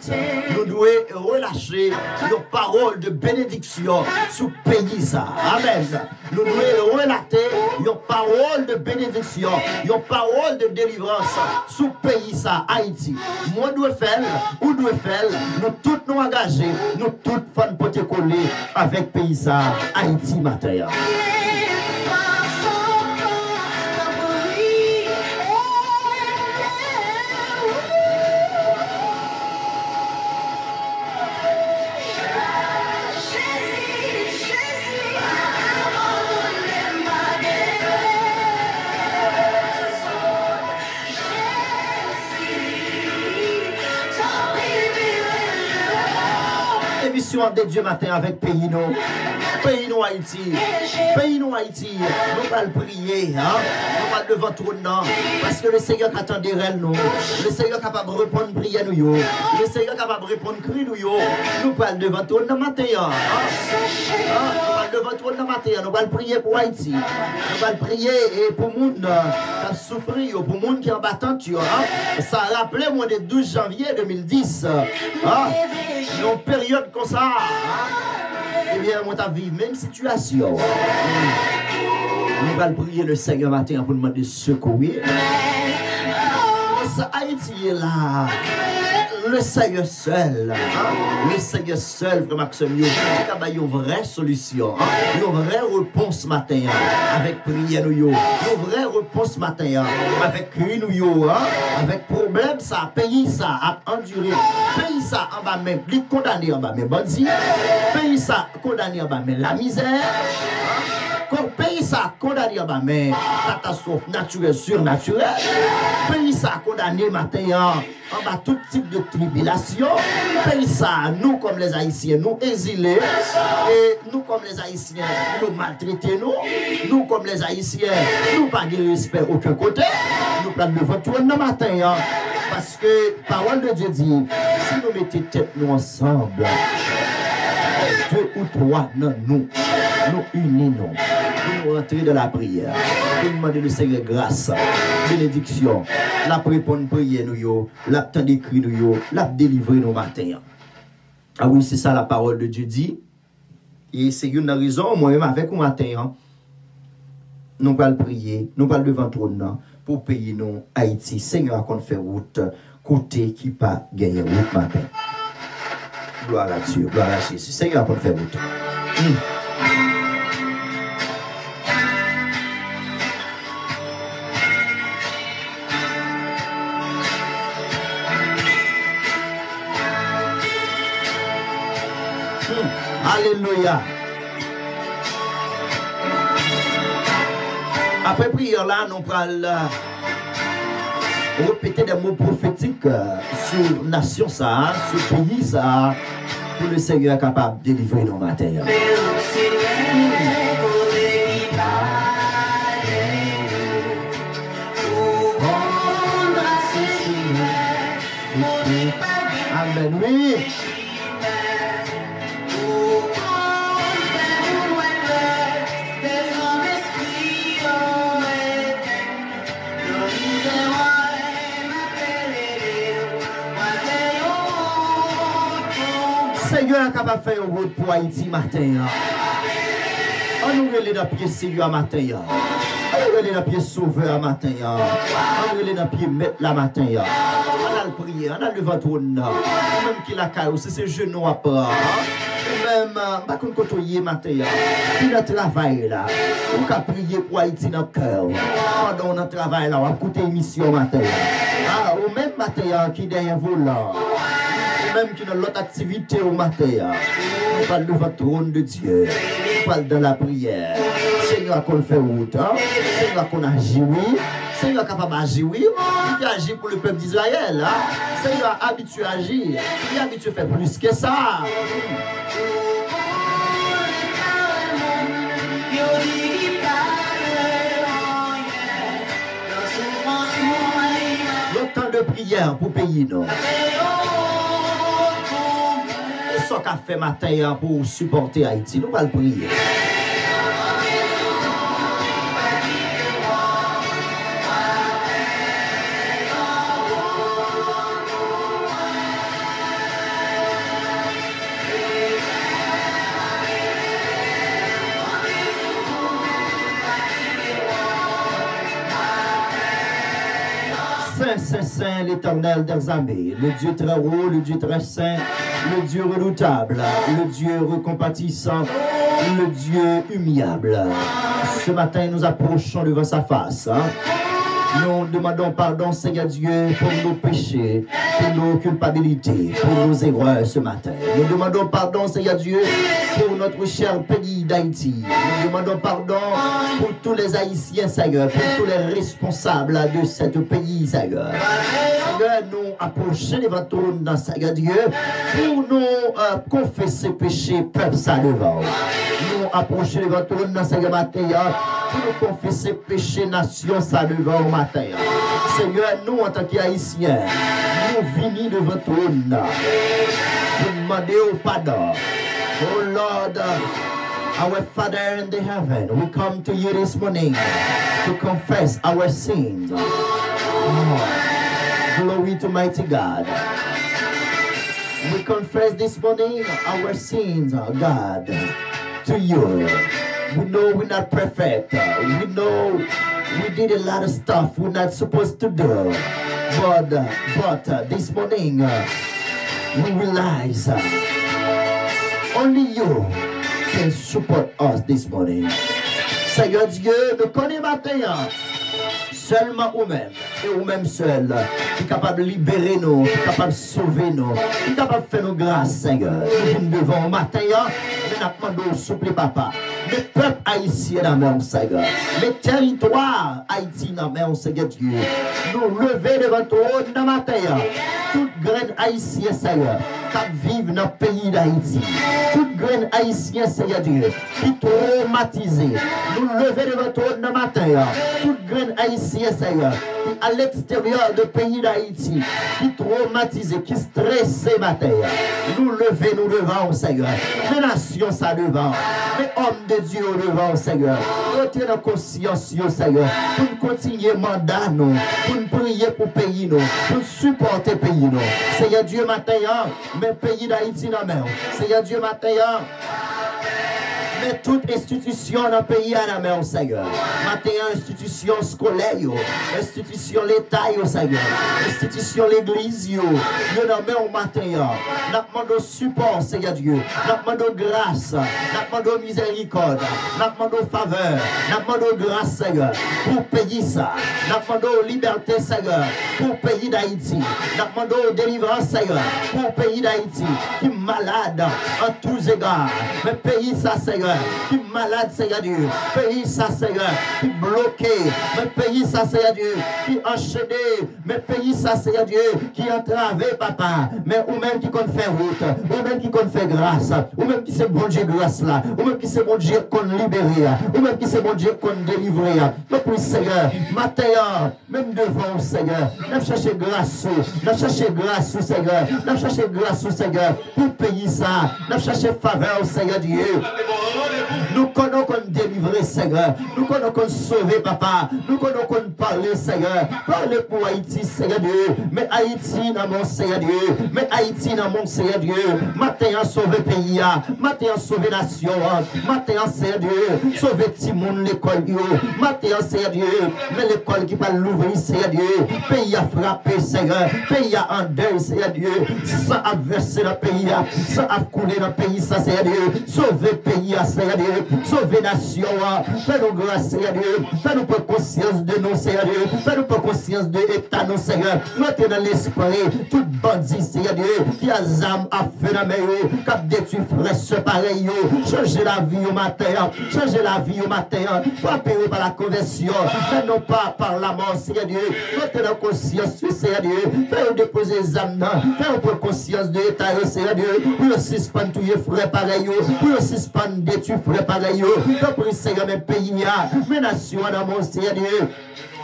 [SPEAKER 1] Nous devons relâcher une parole de bénédiction sur le pays ça. Amen. Nous devons relater une parole de bénédiction, une parole de délivrance sur le pays ça, Haïti. Moi dois faire, ou doit faire, nous tous nous engager, nous tous fans poter coller avec le pays ça, Haïti matin. De Dieu matin avec pays nous Haïti, nous allons prier, nous allons devant tout parce que le Seigneur attend derrière nous, le Seigneur est capable de répondre prière nous, le Seigneur est capable de répondre cri nous, nous allons devant tout matin, nous allons devant tout matin, nous allons prier pour Haïti, nous allons prier pour les gens qui souffrent, pour les gens qui sont en battante, ça rappelait moi le 12 janvier 2010, une période comme ça. Eh bien, on t'a vécu même situation. Nous allons prier le Seigneur matin pour demander secourir. Haïti est là. Le Seigneur seul, le Seigneur seul, frère Maxime, il y a une vraie solution, une vraie réponse matin, avec prière, une vraie réponse matin, avec cri, avec problème, ça, pays, ça, à endurer, pays, ça, en bas, même, condamné en bas, mais bandit, pays, ça, condamné en bas, mais la misère, pays ça condamné en bas, mais catastrophe naturelle, surnaturelle, pays ça condamné matin en bas tout type de tribulation, pays ça, nous comme les Haïtiens, nous exilés, et nous comme les Haïtiens, nous maltraités, nous comme les Haïtiens, nous pas de respect aucun côté, nous prenons le vote tout le matin, parce que parole de Dieu dit, si nous mettons tête nous ensemble, deux ou trois, non, nous unis, nous rentrer dans la prière, nous demander le Seigneur grâce, bénédiction, la répondre prière nous, la d'écrit nous, la délivrer nos matins. Ah oui, c'est ça la parole de Dieu dit. Et c'est une raison, moi-même avec vous matin, nous allons prier, nous allons devant trône pour payer nous Haïti. Seigneur, qu'on fait route, côté qui pas gagner route matin. Gloire à Dieu, gloire à Jésus. Seigneur, qu'on fait route. Alléluia. Après prière là, nous allons répéter des mots prophétiques sur la nation ça, sur le pays ça, pour le Seigneur capable de délivrer nos matériels. Amen. Oui. Seigneur capable de faire une route pour Haïti matin. On nous relève dans pied Seigneur matin. On nous relève dans pied Sauveur matin. On nous relève dans pied Maître la matin. On a le prier, on a le ventre. Même qui la caille aussi, c'est genou à part. Même, pas qu'on côtoyer matin. Puis notre travail là. On peut prier pour Haïti dans le cœur. Pendant notre travail là, on va écouter émission matin. Ou même matin qui est derrière vous là. Même qui dans l'autre activité au matin, on parle de votre trône de Dieu, on parle de la prière. Seigneur qu'on fait route, Seigneur qu'on agit, oui. Seigneur capable d'agir, oui. Il agit pour le peuple d'Israël. Seigneur habitué à agir, il est habitué à faire plus que ça. Le temps de prière pour payer, non. Ce qu'a fait matin pour supporter Haïti, nous allons prier. Saint, Saint, l'Éternel des armées, le Dieu très haut, le Dieu très saint, le Dieu redoutable, le Dieu recompatissant, le Dieu humiliable. Ce matin, nous approchons devant sa face. Nous demandons pardon, Seigneur Dieu, pour nos péchés, pour nos culpabilités, pour nos erreurs ce matin. Nous demandons pardon, Seigneur Dieu, pour notre cher pays d'Haïti. Nous demandons pardon pour tous les Haïtiens, Seigneur, pour tous les responsables de ce pays, Seigneur. Seigneur, nous approchons de votre trône, Seigneur Dieu, pour nous confesser péché, peuple ça devant. Nous approchons de votre trône, Seigneur, matin, pour nous confesser péché, nation ça devant matin. Seigneur, nous en tant qu'Haïtiens, nous venons de votre trône pour demander au pardon. Oh Lord, our Father in the heaven, we come to you this morning to confess our sins. Oh, glory to mighty God. We confess this morning our sins, God, to you. We know we're not perfect. We know we did a lot of stuff we're not supposed to do. But this morning, we realize only you can support us this morning. Seigneur Dieu, nous connaissons matin seulement vous-même et vous-même seul qui est capable de libérer nous, qui est capable de sauver nous, qui est capable de faire nos grâces, Seigneur. Nous venons devant matin, nous demandons souple papa. Le peuple haïtien dans la main, Seigneur. Le territoire haïtien dans la main, Seigneur Dieu. Nous lever devant toi dans matin. Toute graine haïtienne, Seigneur, qui vivent dans le pays d'Haïti. Toute graine haïtienne, Seigneur Dieu, qui traumatisée. Nous lever devant toi dans matin. Toute graine haïtienne, Seigneur, qui à l'extérieur du pays d'Haïti, qui traumatisée, qui stressée, matin. Nous lever nous devant, Seigneur. Les nations, ça devant. Les hommes de Dieu devant, Seigneur. Ôtez nos conscience, Seigneur, pour nous continuer mandat, nous, pour nous prier pour le pays, nous, pour supporter le pays, nous. Seigneur Dieu, matin, mais pays d'Haïti dans la main. Seigneur Dieu, matin, mais toute institution dans le pays à la main, Seigneur. Matin, institution scolaire, institution l'État, Seigneur. Institution l'église, nous demandons matin. Nous demandons support, Seigneur Dieu. Nous demandons grâce. Nous demandons miséricorde. Nous demandons faveur. Nous demandons grâce, Seigneur, pour payer ça. Nous demandons liberté, Seigneur, pour le pays d'Haïti. Nous demandons délivrance, Seigneur, pour le pays d'Haïti, qui est malade en tous égards. Mais pays ça, Seigneur, qui est malade, Seigneur Dieu. Pays ça, Seigneur, qui est bloqué. Mais pays ça, Seigneur Dieu, qui est enchaîné. Mais pays ça, Seigneur Dieu, qui est entravé, papa. Mais ou même qui compte faire route, ou même qui compte faire grâce, ou même qui c'est bon Dieu grâce là, ou même qui c'est bon Dieu qu'on libère, ou même qui c'est bon Dieu qu'on délivre. Donc oui, Seigneur, matin, même devant, Seigneur, nous cherchons grâce, nous cherchons grâce, Seigneur, nous cherchons grâce, Seigneur, pour payer ça, nous cherchons faveur, Seigneur Dieu. Nous connaissons qu'on délivrer, Seigneur. Nous connaissons qu'on sauver, papa. Nous connaissons qu'on parler, Seigneur. Parler pour Haïti, Seigneur Dieu. Mais Haïti dans mon Seigneur Dieu. Mais Haïti dans mon Seigneur Dieu. Matin à sauver pays. Matin à sauver nation. Matin à Seigneur Dieu. Sauver Timoun l'école. Matin à Seigneur Dieu. Mais l'école qui va l'ouvrir, Seigneur Dieu. Pays à frapper, Seigneur. Pays à en deuil, Seigneur Dieu. Ça a versé dans le pays. Ça a coulé dans le pays, ça, Seigneur Dieu. Sauver pays, Seigneur Dieu. Sauver nation, fais-nous grâce, Seigneur Dieu. Fais-nous pour conscience de nous, Seigneur Dieu. Fais-nous pour conscience de l'État, nous, Seigneur. Mettez dans l'esprit tout bandit, Seigneur Dieu, qui a zam à feu dans mes yeux, qui a détruit frère pareil, changer la vie au matin, changer la vie au matin, frapper par la conversion, mais non pas par la mort, Seigneur Dieu. Mettez dans conscience, Seigneur Dieu. Fais-nous déposer les âmes, fais-nous pour conscience de l'État, Seigneur Dieu. Pour suspendre tous les frères pareil, pour suspendre détruire frère pareil, pour prie, Seigneur, mes pays, mes nations dans mon Seigneur Dieu.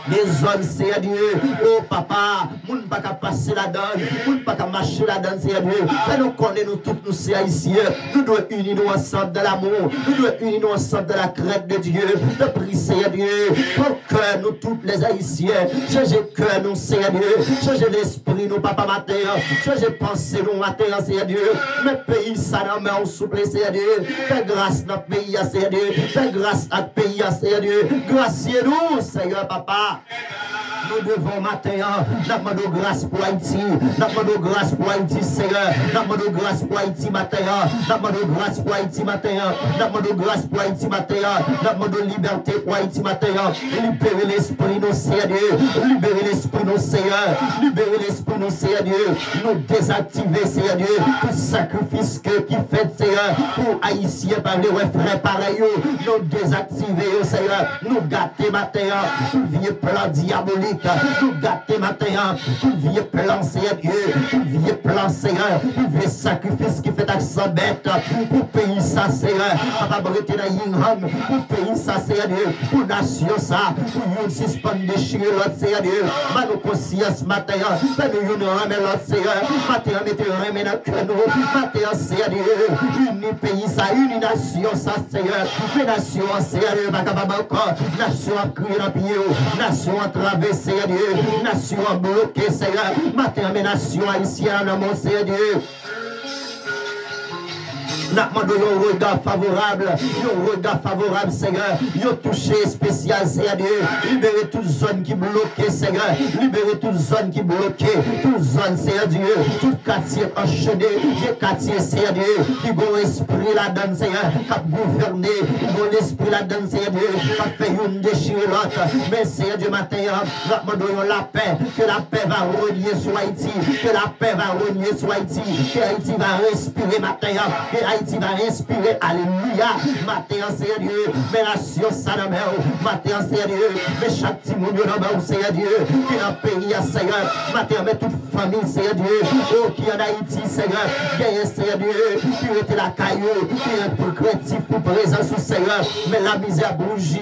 [SPEAKER 1] Des zones, Seigneur Dieu. Oh papa, moun pas qu'à passer la donne, moun pas qu'à marcher la donne, Seigneur Dieu. Fais nous connaître nous tous, nous c'est haïtiens. Nous devons unir nous ensemble de l'amour. Nous devons unir nous ensemble de la crainte de Dieu. De prier, Seigneur Dieu. Pour que nous tous les haïtiens. Changer cœur nous, Seigneur Dieu. Changer l'esprit nous, papa matin. Changer pensée nous matin, Seigneur Dieu. Mais pays, ça n'a pas souple, Seigneur Dieu. Fais grâce dans le pays, Seigneur Dieu. Fais grâce à le pays, Seigneur Dieu. Graciez-nous, Seigneur, papa. Nous devons matin, nous demandons grâce pour Haïti, nous demandons grâce pour Haïti, Seigneur, nous demandons grâce pour Haïti matin, nous demandons grâce pour Haïti matin, nous demandons grâce pour Haïti matin, nous demandons liberté pour Haïti matin, libérer l'esprit, nos Seigneur Dieu, libérer l'esprit, nos Seigneur, libérer l'esprit, nos Seigneur Dieu, nous désactiver, Seigneur Dieu, tout sacrifice qui fait, Seigneur, pour Haïtiens, par les frères pareils, nous désactiver, Seigneur, nous gâter matin, tout vieux plan diabolique. Nous gâter matin, tout vieux plan, Seigneur Dieu, tout vieux plan, Seigneur, tout vieux sacrifice qui fait accent bête pour payer ça, Seigneur, papa brûler dans Yingham, pour payer ça, Seigneur Dieu, pour nation ça, pour nous suspendre déchirer l'autre, Seigneur Dieu, ma nos conscience matin, fais-nous nous remettre l'autre, Seigneur, matin, mettez remettre dans le cœur, matin, Seigneur Dieu, uni pays ça, uni nation ça, Seigneur, les nations, Seigneur Dieu, ma capable encore, nation à crier dans pied, nation à traverser, Seigneur Dieu, nation bloquée, Seigneur, matin, mes nations haïtiennes, mon Seigneur Dieu. n'a demandé un regard favorable, Seigneur. Yo touché spécial, Seigneur Dieu. Libérez toute zone qui bloquée, Seigneur. Libérez toute zone qui bloquée, toute zone, Seigneur Dieu. Tout quartier enchaîné, des quartiers, Seigneur Dieu. Qui ont esprit là-dedans, Seigneur. Qui a gouverné, qui ont l'esprit là-dedans, Seigneur Dieu. Qui a fait une déchirer l'autre. Mais Seigneur Dieu, matin, nous demandons la paix. Que la paix va renier sur Haïti. Que la paix va renier sur Haïti. Que Haïti va respirer matin. Que Haïti va respirer. Alléluia. Matin, Seigneur Dieu. Mais la science, ça n'a pas. Matin, Seigneur Dieu. Mais chaque petit monde, Seigneur Dieu. Qui est dans le pays, Seigneur. Matin, mais toute famille, Seigneur Dieu. Oh, qui est en Haïti, Seigneur. Gagne, Seigneur Dieu. Qui était la caillou. Qui est pour créatif, pour présent sous Seigneur. Mais la misère bougie.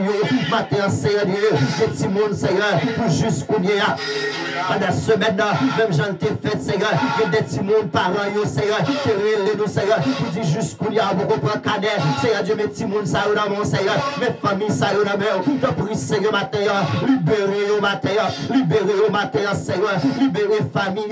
[SPEAKER 1] Matin, Seigneur Dieu. Des petits monde, Seigneur. Pour jusqu'au nier. Pendant ce semaine, même j'en t'ai fait, Seigneur. Il y a des petits monde parents, Seigneur. Qui relèvent nous, Seigneur. Pour dire jusqu'au nier. Vous comprenez, cadet. Seigneur Dieu, mes petits monde, ça y est dans mon Seigneur. Mes familles, ça y est dans mon. Je prie, Seigneur, matin. Libérez au matin. Libérez au matin, Seigneur. Libérez famille.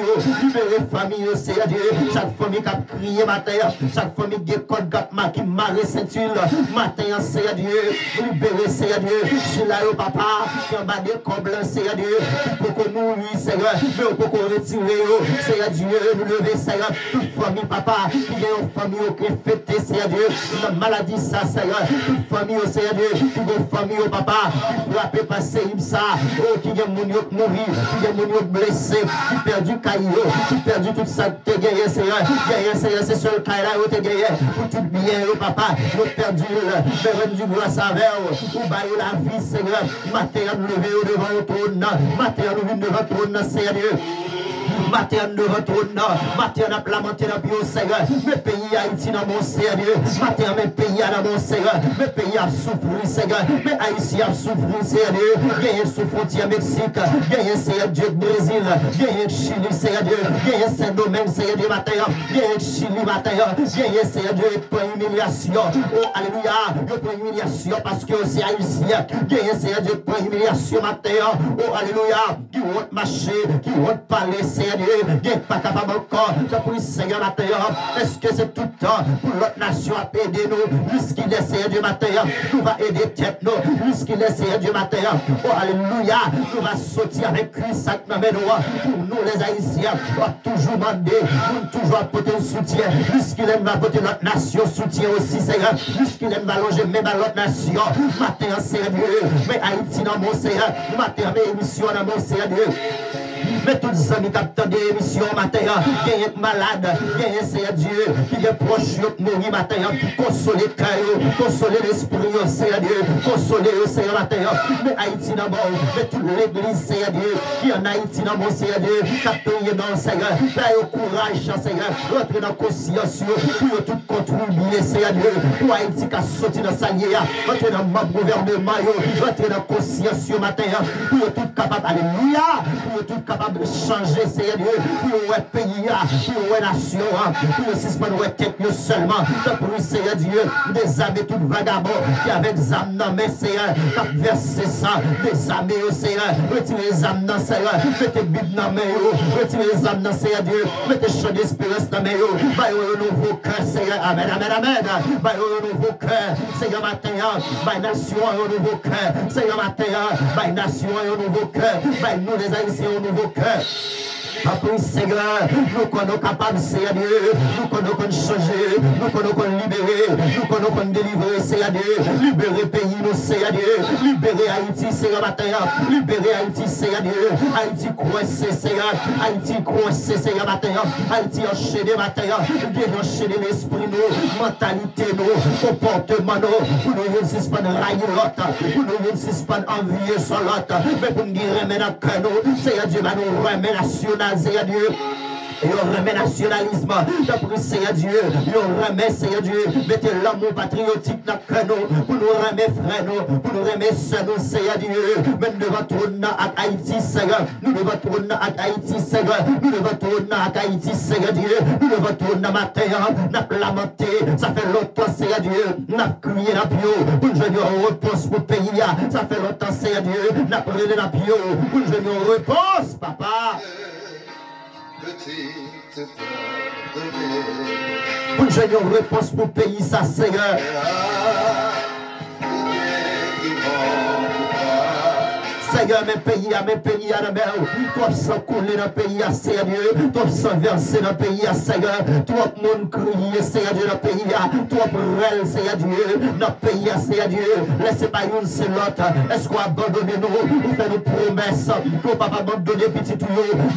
[SPEAKER 1] Libérez famille, Seigneur Dieu. Chaque famille qui a crié matin. Chaque famille qui a code qui marre ceinture. Matin, Seigneur Dieu. Libérez, Seigneur Dieu. C'est là, papa. Qui en bas des cobles, Seigneur Dieu. Pour que nous, Seigneur. Mais pour qu'on retire, Seigneur Dieu. Nous lever, Seigneur. Toute famille, papa. Qui est une famille qui est fêtée, Seigneur Dieu. La maladie, ça, Seigneur. Toute famille, Seigneur Dieu. Qui est une famille, papa. Qui frappé par ça. Oh, qui est mon yok mourir. Qui est mon yok blessé. Qui perdu caillou. Qui perdu tout ça. T'es gagné, Seigneur. Gagné, Seigneur. C'est seul caillou là où t'es gagné. Pour tout bien, papa. Nous perdu. Mais rendu grâce à vous. Ou baillez la vie, Seigneur. Matin, nous lever devant le trône. Matin, nous venons devant le trône, Seigneur Dieu. Matin de retourne, matin n'a lamenté dans le Seigneur. Mes pays Haïti dans mon Seigneur. Matin mes pays dans mon Seigneur. Mes pays a souffert, Seigneur. Mais Haïti a souffert, Seigneur. Gagne sous frontière Mexique. Gagne Seigneur Dieu Brésil. Gagne Chili, Seigneur Dieu. Gagne Saint-Domingue, Seigneur Dieu matin. Gagne Chili matin. Gagne Seigneur Dieu pour humiliation. Oh alléluia. Je prends humiliation parce que c'est Haïtien. Gagne Seigneur Dieu pour humiliation matin. Oh alléluia. Qui vont marcher, qui vont parler. Seigneur Dieu, n'est pas capable encore. Je prie Seigneur matin. Est-ce que c'est tout le temps pour l'autre nation à aider nous? Puisqu'il est Seigneur Dieu matin, nous va aider tête nous. Puisqu'il est Seigneur Dieu matin, oh alléluia, nous va sortir avec Christ à nos mains. Pour nous les Haïtiens, on va toujours demander, nous toujours apporter un soutien. Puisqu'il aime va apporter notre nation soutien aussi Seigneur. Puisqu'il aime va loger même à l'autre nation. Matin Seigneur Dieu, mais Haïti dans mon Seigneur. Matin mes émissions dans mon Seigneur Dieu. Mais tous les amis qui attendent des émissions matin, qui est malade, qui est Seigneur Dieu, qui est proche de mourir matin, consoler le cœur, consoler l'esprit, Seigneur Dieu, consoler le Seigneur matin. Mais Haïti d'abord, mais toute l'église, Seigneur Dieu, qui est en Haïti dans mon Seigneur Dieu, qui a payé dans le Seigneur, qui a eu courage, Seigneur, rentrer dans la conscience, pour tout contribuer, Seigneur Dieu, pour Haïti qui a sorti dans sa lière, rentrer dans le gouvernement, rentrer dans la conscience matin, pour tout capable, alléluia, pour tout capable de changer, Seigneur Dieu, pour le pays, pour la nation, pour suspendre la tête seulement, pour Seigneur Dieu, des amis tout vagabonds, qui avec des âmes dans mes Seigneur, qui versé ça, des amis au Seigneur, retirez les âmes dans Seigneur, mettez Bible dans mes retirez les âmes dans Seigneur Dieu, mettez chant d'espérance dans mes baillez un nouveau cœur, Seigneur, amen, amen, amen, baillez un nouveau cœur, Seigneur matin, baillez nation un nouveau cœur, Seigneur matin, baillez nation un nouveau cœur, baillez nous les Haïtiens un nouveau cœur. Après Seigneur, nous sommes capables, Seigneur Dieu, nous sommes changer, nous sommes libérer, nous sommes délivrer, Seigneur Dieu, libérer pays, nous, Seigneur Dieu, libérer Haïti, Seigneur matin, libérer Haïti, Seigneur Dieu, Haïti coincé, Seigneur, Haïti coincé, Seigneur matin, Haïti enchaîné matin, bien enchaîné l'esprit, nous, mentalité, nous, comportement, nous, pour nous suspendre railler l'autre, pour nous suspendre envier sur l'autre, mais pour nous remettre dans le cœur, nous, Seigneur Dieu, nous remettre national. Seigneur Dieu. Et on remet nationalisme, d'après Seigneur Dieu, et on remet Seigneur Dieu, mettez l'amour patriotique dans le cœur, pour nous remettre frères, pour nous remettre sœurs, Seigneur Dieu, même devant trône à Haïti, Seigneur, nous devant trône à Haïti, Seigneur, nous devant trône à Haïti, Seigneur Dieu, nous devant trône matin, n'a lamenté, ça fait longtemps, Seigneur Dieu, n'a crié la bio, pour nous donner une réponse pour le pays, ça fait longtemps, Seigneur Dieu, n'a prié la bio, pour nous donner une réponse, papa. Pour j'ai une réponse pour payer ça, Seigneur. Seigneur, mes pays à la mer, toi sans couler dans le pays à Seigneur, toi sans verser dans le pays à Seigneur, toi monde crier Seigneur Dieu dans le pays à, toi brel Seigneur Dieu, dans le pays à Seigneur Dieu, laissez pas une seule l'autre, est-ce qu'on abandonne nous, ou fait nos promesses, qu'on pas abandonner petit tout,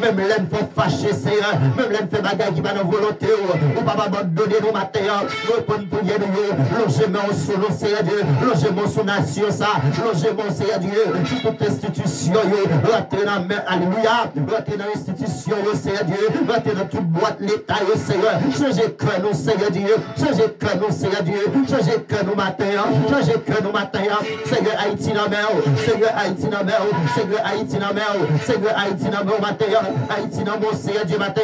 [SPEAKER 1] même l'aime faut fâcher Seigneur, même l'aime fait bagaille qui va dans volonté, ou pas abandonner nos matins, répondre pour y nous, logement sur nos Seigneur Dieu, logement sur nation ça, logement Seigneur Dieu, toute institution, rentrez dans la alléluia, rentrez dans l'institution, Seigneur Dieu, rentrez dans toute boîte l'État, Seigneur, changez cœur nous, Seigneur Dieu, changez cœur nous, Seigneur Dieu, changez cœur nous matin, changez cœur nous matin, Seigneur Haïti dans mer, Seigneur Haïti dans mer, Seigneur Haïti dans mer, Seigneur Haïti dans mer matin, Haïti dans mon Seigneur Dieu matin.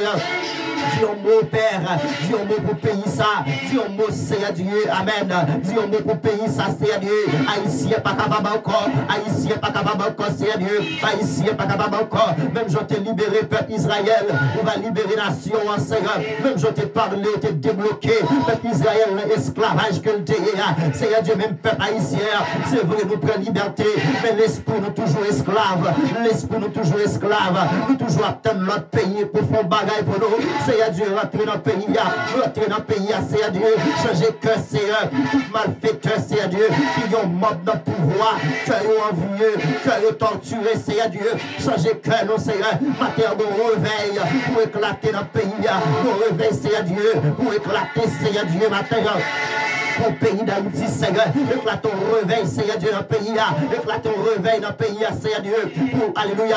[SPEAKER 1] Dis un mot, Père, dis un mot pour payer ça, dis un mot, Seigneur Dieu, Amen, dis un mot pour payer ça, Seigneur Dieu, Haïtien pas capable encore, Haïtien pas capable encore, Seigneur Dieu, Haïtien pas capable encore, même je t'ai libéré, peuple Israël, on va libérer nation, Seigneur, même je t'ai parlé, t'ai débloqué, peuple Israël, l'esclavage que le Seigneur, Seigneur Dieu, même peuple haïtien, c'est vrai, nous prenons liberté, mais l'esprit nous toujours esclave, l'esprit nous toujours esclave, nous toujours attendons notre pays pour faire bagaille pour nous, Seigneur Dieu, rentrez dans le pays, rentrez dans le pays, Seigneur Dieu, changez cœur, Seigneur, tout malfaiteur, Seigneur Dieu, qui ont mob dans le pouvoir, cœur envieux, cœur torturé, Seigneur Dieu, changez cœur, nous, Seigneur, matin, bon réveil, pour éclater dans le pays, bon réveil, Seigneur Dieu, pour éclater, Seigneur Dieu, matin, pour le pays d'Haïti, Seigneur, éclate ton réveil, Seigneur Dieu, dans le pays, éclate ton réveil dans le pays, Seigneur Dieu, pour, alléluia,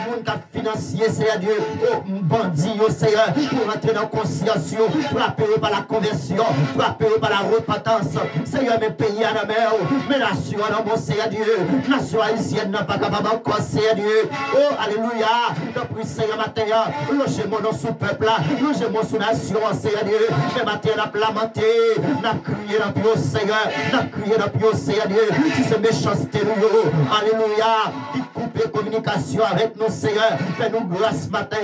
[SPEAKER 1] mon cap financier, Seigneur Dieu, oh, bandit, Seigneur, pour rentrer dans la conscience, frapper par la conversion, frapper par la repentance, Seigneur, mes pays à la mer, mes nations dans mon Seigneur Dieu, nation haïtienne n'a pas capable encore, Seigneur Dieu, oh, alléluia, dans le Seigneur, matin, logez-moi dans ce peuple, logez-moi sous nation, Seigneur Dieu, mais matin, n'a lamenté, n'a crié, dans le Seigneur, n'a crié dans le Seigneur Dieu, si c'est méchanceté nous, alléluia, qui coupe les communications avec nous, Seigneur, fais-nous grâce matin,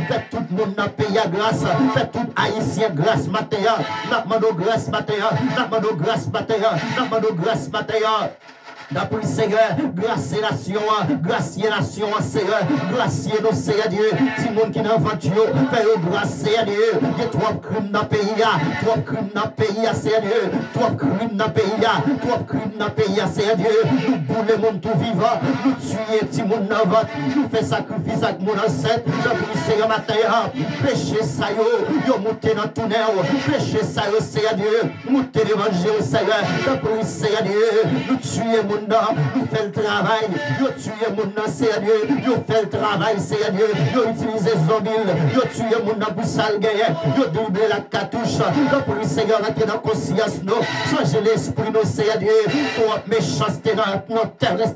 [SPEAKER 1] fais tout le monde dans le pays à grâce, fais tout haïtien grâce matin, n'a demandé grâce matin, n'a demandé grâce matin, n'a demandé grâce matin. D'après le Seigneur, gracier nation, Seigneur, gracier nos Seigneur Dieu, si monde qui n'a vendu, fais grâce, Seigneur Dieu, il y a trois crimes dans le pays, trois crimes dans le pays, Seigneur Dieu, trois crimes dans le pays, trois crimes dans le pays, Seigneur Dieu, nous boulons le monde tout vivant, nous tuons petit monde dans votre, nous faisons sacrifice avec mon ancêtre, d'après le Seigneur matin, péché ça yo monté dans le tunnel, péché ça yo, Seigneur Dieu, monté l'évangile, Seigneur, d'après le Seigneur Dieu, nous tuons nous fait le travail, nous tuons mon nom, Seigneur Dieu, nous fait le travail, Seigneur Dieu, nous utilisons zombies, nous tuons mon nom pour sale guerre, nous doublons la cartouche, nous pour le Seigneur, rentrer dans la conscience, nous, changer l'esprit, nous, Seigneur Dieu, pour méchanceté dans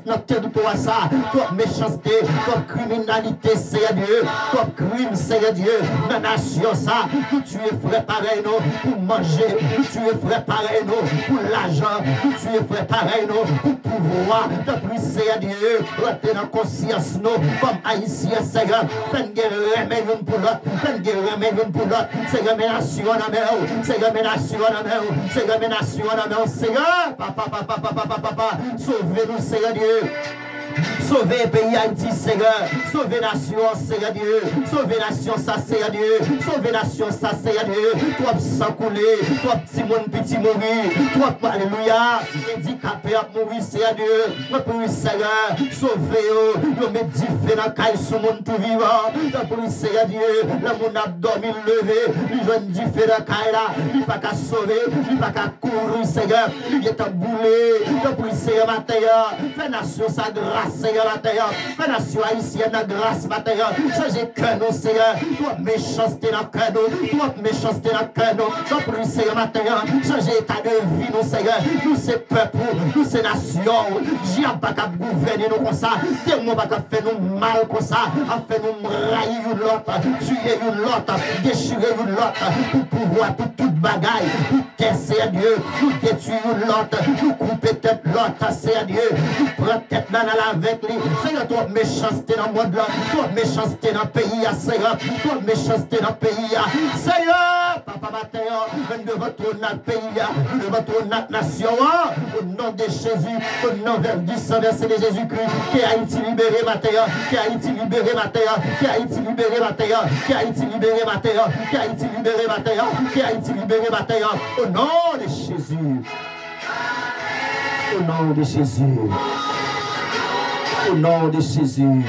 [SPEAKER 1] notre territoire, ça, pour méchanceté, pour criminalité, Seigneur Dieu, pour crime, Seigneur Dieu, dans la nation, ça, nous tuons frère pareil, nous, pour manger, nous tuons frère pareil, nous, pour l'argent, nous tuons frère pareil, nous, pour pouvoir de plus, Seigneur Dieu, rentrer dans la conscience, nous, comme haïtiens, Seigneur, faites guerre, remède pour l'autre, faites guerre, remède pour l'autre, Seigneur, mes nations en mer, Seigneur, mes nations en mer, Seigneur, mes nations en mer, Seigneur, papa, sauvez-nous, Seigneur Dieu. Sauvez le pays Haïti, Seigneur. Sauvez la nation, Seigneur Dieu. Sauvez la nation, ça, Seigneur Dieu. Sauvez la nation, ça, Seigneur Dieu. Toi, sang coulé. Toi, petit monde, petit mourir. Toi, alléluia. Handicapé à mourir, Seigneur Dieu. Moi, pour Seigneur, sauvez-vous. Nous mettez du feu dans la caille sur le monde tout vivant. Toi, pour Seigneur Dieu. Le monde a dormi, levé. Il donne du feu dans la caille là. Il n'est pas qu'à sauver. Il n'est pas qu'à courir, Seigneur. Il est emboulé. Toi, pour Seigneur, matin. Fais nation, sa grâce, Seigneur, matin. Fais nation haïtienne, la grâce, matin. Changez cœur, nous, Seigneur. Toi, méchanceté dans le cœur, nous. Toi, méchanceté dans le cœur, nous. Toi, pour Seigneur, matin. Changez état de vie, nous, Seigneur. Nous, c'est peuple. Nous, c'est nation. J'ai pas qu'à gouverner nous comme ça. Démon pas qu'à faire nous mal comme ça. À faire nous railler une l'autre. Tuer une l'autre. Déchirer une l'autre. Pour pouvoir, pour toute bagaille. Pour casser Dieu. Nous détruire une l'autre. Nous couper tête l'autre, Seigneur Dieu. Nous prendre tête dans la avec lui. Seigneur, toi, méchanceté dans le monde là. Toi, méchanceté dans le pays, Seigneur. Toi, méchanceté dans le pays. Seigneur, Papa Matin, venez devant ton pays, devant ton nation. Au nom de Jésus, au nom du sang versé de Jésus-Christ, qui a été libéré matin, qui a été libéré matin, qui a été libéré matin, qui a été libéré matin, qui a été libéré matin, qui a été libéré matin. Au nom de Jésus. Au nom de Jésus. Au nom de Jésus.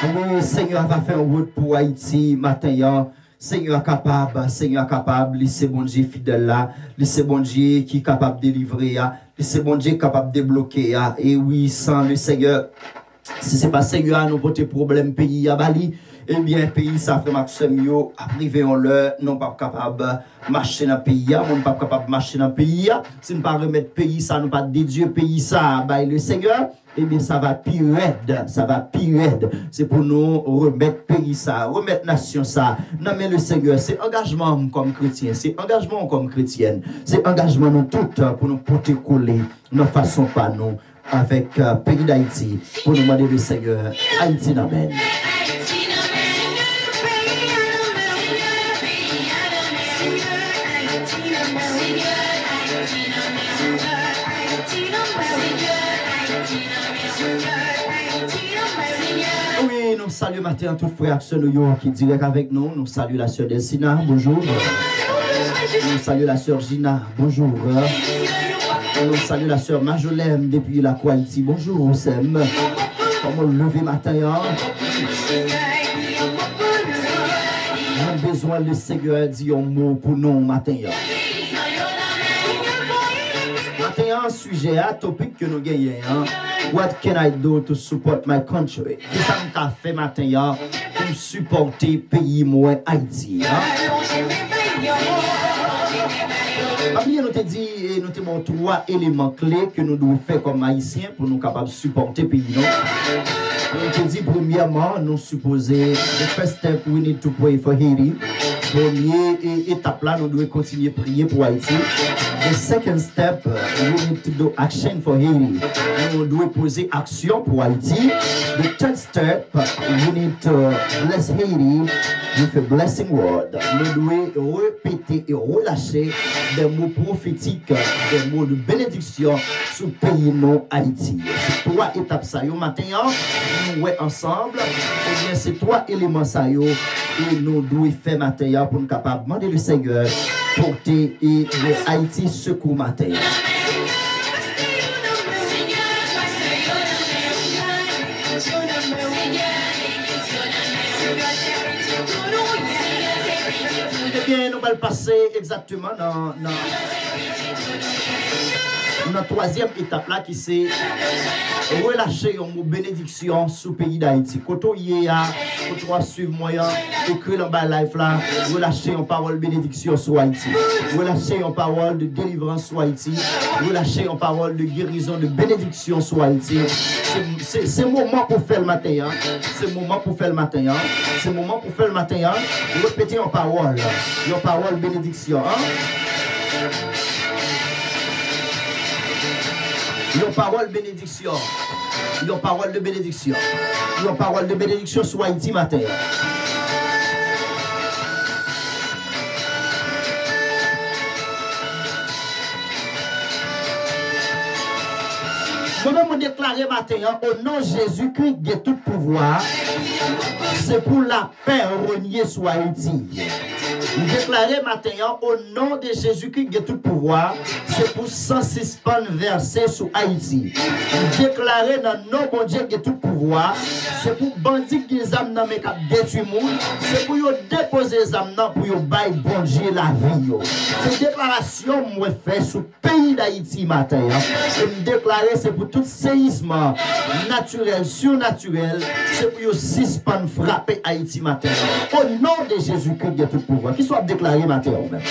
[SPEAKER 1] Oui, Seigneur va faire une route pour Haïti matin. Seigneur capable, c'est bon Dieu fidèle là, c'est bon Dieu qui est capable de délivrer, c'est bon Dieu capable de débloquer. Et oui, sans le Seigneur, si ce n'est pas Seigneur, nous avons des problèmes pays à Bali. Eh bien, pays, ça fait maximum, yo, arrivé en l'heure, non pas capable de marcher dans le pays, on pas capable de marcher dans le pays. Si nous ne pas remettre pays, ça, nous pas dédier pays, ça, bah, le Seigneur, eh bien, ça va pire raide, ça va pire raide. C'est pour nous remettre pays, ça, remettre nation, ça. Non, mais le Seigneur, c'est engagement comme chrétien, c'est engagement comme chrétienne, c'est engagement nous toutes pour nous porter coller, nos façons pas nous, avec pays d'Haïti, pour nous demander le Seigneur, Haïti, amen. Oui, nous saluons matin tous frères et sœurs qui direct avec nous. Nous saluons la sœur Delsina, bonjour. Nous saluons la sœur Gina, bonjour. Nous saluons la sœur Majolène depuis la Quality, bonjour Sem. Comment lever matin? Nous avons besoin de Seigneur dire un mot pour nous matin. Un sujet, un topic que nous gagnons. What can I do to support my country? Qu'est-ce que nous fait matin pour supporter le pays moi Haïti? Nous te dit, nous te montrons 3 éléments clés que nous devons faire comme Haïtiens pour nous capables de supporter le pays. Nous te dit, premièrement, nous supposer, the first step, we need to pray for Haiti. Première étape là, nous devons continuer à prier pour Haïti. The second step, we need to do action for Haiti. Nous devons poser action pour Haïti. The third step, we need to bless Haiti with a blessing word. Nous devons répéter et relâcher des mots prophétiques, des mots de bénédiction sur le pays non Haïti. Ces 3 étapes ça yo matin, nous ouais ensemble. Et bien ces 3 éléments ça yo et nous devons faire matin pour nous capables de demander le Seigneur porter et le Haïti secours matin. Eh bien, nous allons passer exactement dans la 3e étape là qui c'est relâcher un mot bénédiction sur le pays d'Haïti. Quand on y est, quand on suivre moyen, écrire dans la life là, relâcher une parole bénédiction sur Haïti. Relâcher une parole de délivrance sur Haïti. Relâcher une parole de guérison, de bénédiction sur Haïti. C'est le moment pour faire le matin. C'est le moment pour faire le matin. C'est le moment pour faire le matin. Répétez une parole bénédiction. Une parole bénédiction. Une parole de bénédiction. Une parole de bénédiction sur Haïti matin. Je vais me déclarer matin, au nom de Jésus-Christ, de tout pouvoir, c'est pour la paix renier sur Haïti. Déclarer matin, au nom de Jésus-Christ, de tout pouvoir, c'est pour 106 pannes versées sur Haïti. Déclarer dans le nom de Dieu de tout pouvoir, c'est pour bandits qui ont dans mes cap détruire monde, c'est pour déposer les âmes pour y bailler bon Dieu la vie. Cette déclaration moi fait sur le pays d'Haïti matin. Et me déclarer c'est pour tout séisme naturel, surnaturel, c'est pour 6 pannes frapper Haïti matin. Au nom de Jésus-Christ de tout pouvoir, qui soit déclaré matin même.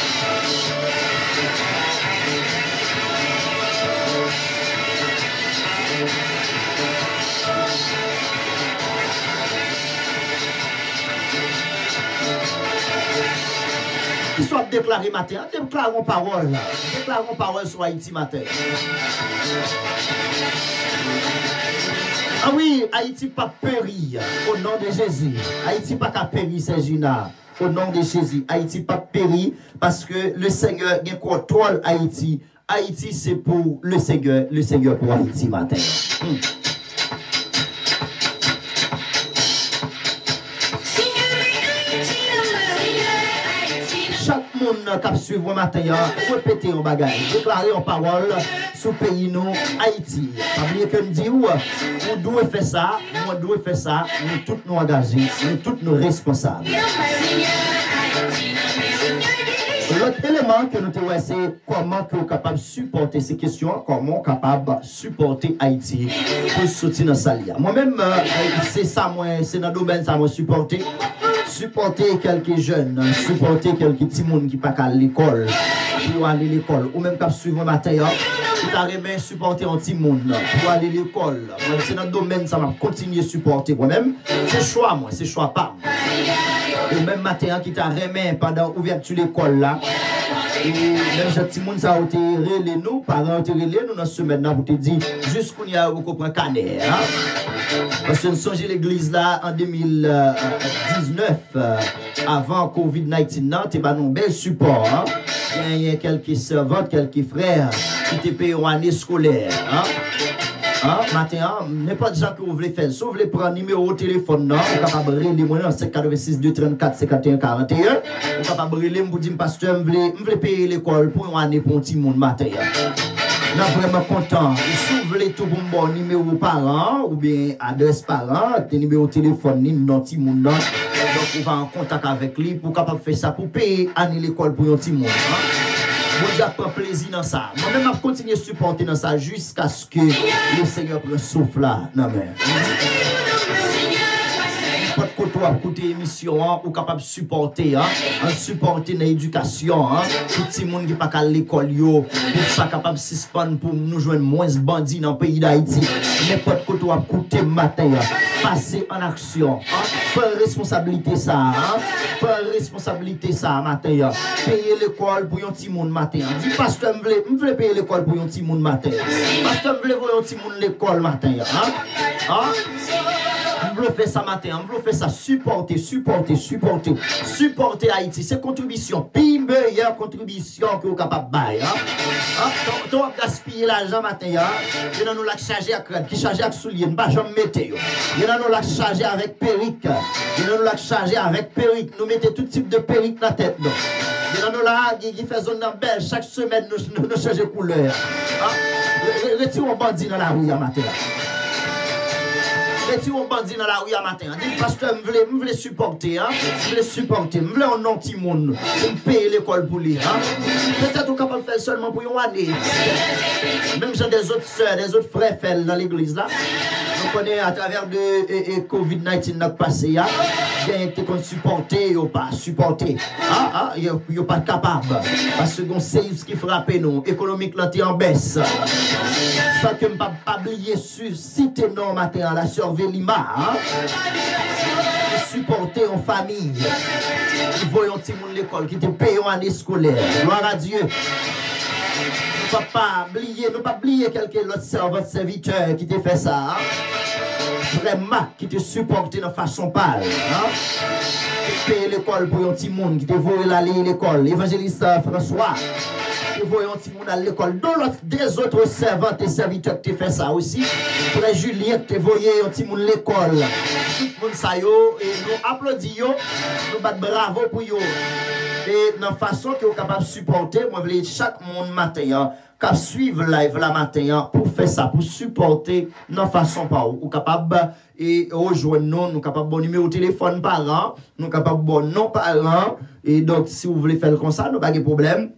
[SPEAKER 1] Qui soit déclaré matin, déclarons parole. Déclarons parole sur Haïti matin. Ah oui, Haïti pas péri au nom de Jésus. Haïti pas qu'à péri, c'est Gina. Au nom de Jésus, Haïti pas péri parce que le Seigneur contrôle Haïti. Haïti c'est pour le Seigneur pour Haïti matin. Chaque monde qui suit le matin, répétez en bagage, déclarez en parole sur le pays nous, Haïti. Pas oublier que nous disons, nous devons faire ça, nous devons faire ça, nous tous nous engager, nous tous nous responsables. L'autre élément que nous devons c'est comment nous sommes capables de supporter ces questions, comment nous sommes capables de supporter Haïti pour sortir dans sa lia. Moi-même, c'est ça, c'est dans le domaine ça moi supporter. Supporter quelques jeunes, supporter quelques petits monde qui ne sont pas à l'école, pour aller à l'école, ou même qui suivent le matin, qui t'a remis supporter un petit monde pour aller à l'école. C'est dans le domaine, ça va continuer à supporter moi-même. C'est choix, moi, c'est choix pas. Et même matin, qui t'a remis pendant l'ouverture de l'école là, et même ce petit monde, ça a été relé nous, parents ont été relé nous dans ce semaine là pour te dire, jusqu'où il y a beaucoup de canet. Parce que nous sommes l'église là en 2019, avant Covid-19, tu as un bel support. Il y a quelques servantes, quelques frères qui te payent en année scolaire. Matin, n'importe gens que vous voulez faire, si vous voulez prendre un numéro de téléphone, vous êtes capable de relire moi 586 234 51 41. Vous êtes capable de relire pour dire pasteur, je veux payer l'école pour une année pour un petit monde matin. Je suis vraiment content. Si vous voulez tout pour mon numéro parent ou bien adresse parent, numéro de téléphone, non petit monde. Donc vous va en contact avec lui pour capable faire ça pour payer année l'école pour un petit monde. Moi, je prends plaisir dans ça. Moi-même, je continue à supporter dans ça jusqu'à ce que le Seigneur prenne souffle là. Non, mais. Pas de côté à écouter l'émission, ou capable de supporter, supporter dans l'éducation, tout le monde qui n'est pas à l'école, pour ça capable de suspendre pour nous joindre moins de bandits dans le pays d'Haïti. N'importe côté à écouter matin, passer en action, faire responsabilité ça, faire responsabilité ça matin, payer l'école pour un petit monde matin. Dis pasteur, je veux payer l'école pour un petit monde matin. Pasteur, je veux voir un petit monde l'école matin. On veut faire ça matin, on veut faire ça supporter Haïti. C'est contribution, puis meilleure contribution que vous êtes capable de faire. Tu vas gaspiller l'argent matin, il y a nous la charger à crête, qui charger avec souliers, ne pas jamais mettre. Il y a nous la charger avec perruque, il y a nous la charger avec perruque, nous mettons tout type de perruque dans la tête. Il y a nous là qui fait zone belle, chaque semaine nous changeons de couleur. Retirons bandit dans la rue matin. Si on bandit dans la rue à matin, dit pasteur, je veux supporter, je veux un anti-monde, pour me payer l'école pour lui. Peut-être qu'on est capable de faire seulement pour une année. Même j'ai des autres soeurs, des autres frères fait dans l'église là. On connaît à travers de Covid-19 qui est passé, il y a qui sont supportés ou pas supportés. Ils ne sont pas capables. Parce que c'est ce qui frappe nous. Économique là, en baisse. Ça que je ne peux pas oublier sur cité non matin, la sœur Vélima. Supporter en famille. Ils voient un petit monde l'école qui te paye en année scolaire. Gloire à Dieu. Nous ne pouvons pas oublier quelqu'un d'autre serviteur qui te fait ça. Frère Marc qui te supporte de façon pâle. Qui paye l'école pour un petit monde qui te voit aller à l'école. Évangéliste François. Qui voit un petit monde à l'école. Des autres servantes et serviteurs qui te fait ça aussi. Frère Julien qui te voit un petit monde à l'école. Tout le monde ça yo. Et nous applaudissons. Nous battons bravo pour yo. Et dans la façon que vous êtes capable de supporter, moi je veux chaque monde matin, qui suivre live la matin pour faire ça, pour supporter dans la façon par où. Vous êtes capable de rejoindre nous, nous capable de numéro de téléphone parent, nous capable de non parent. Et donc si vous voulez faire comme ça, nous pas de problème.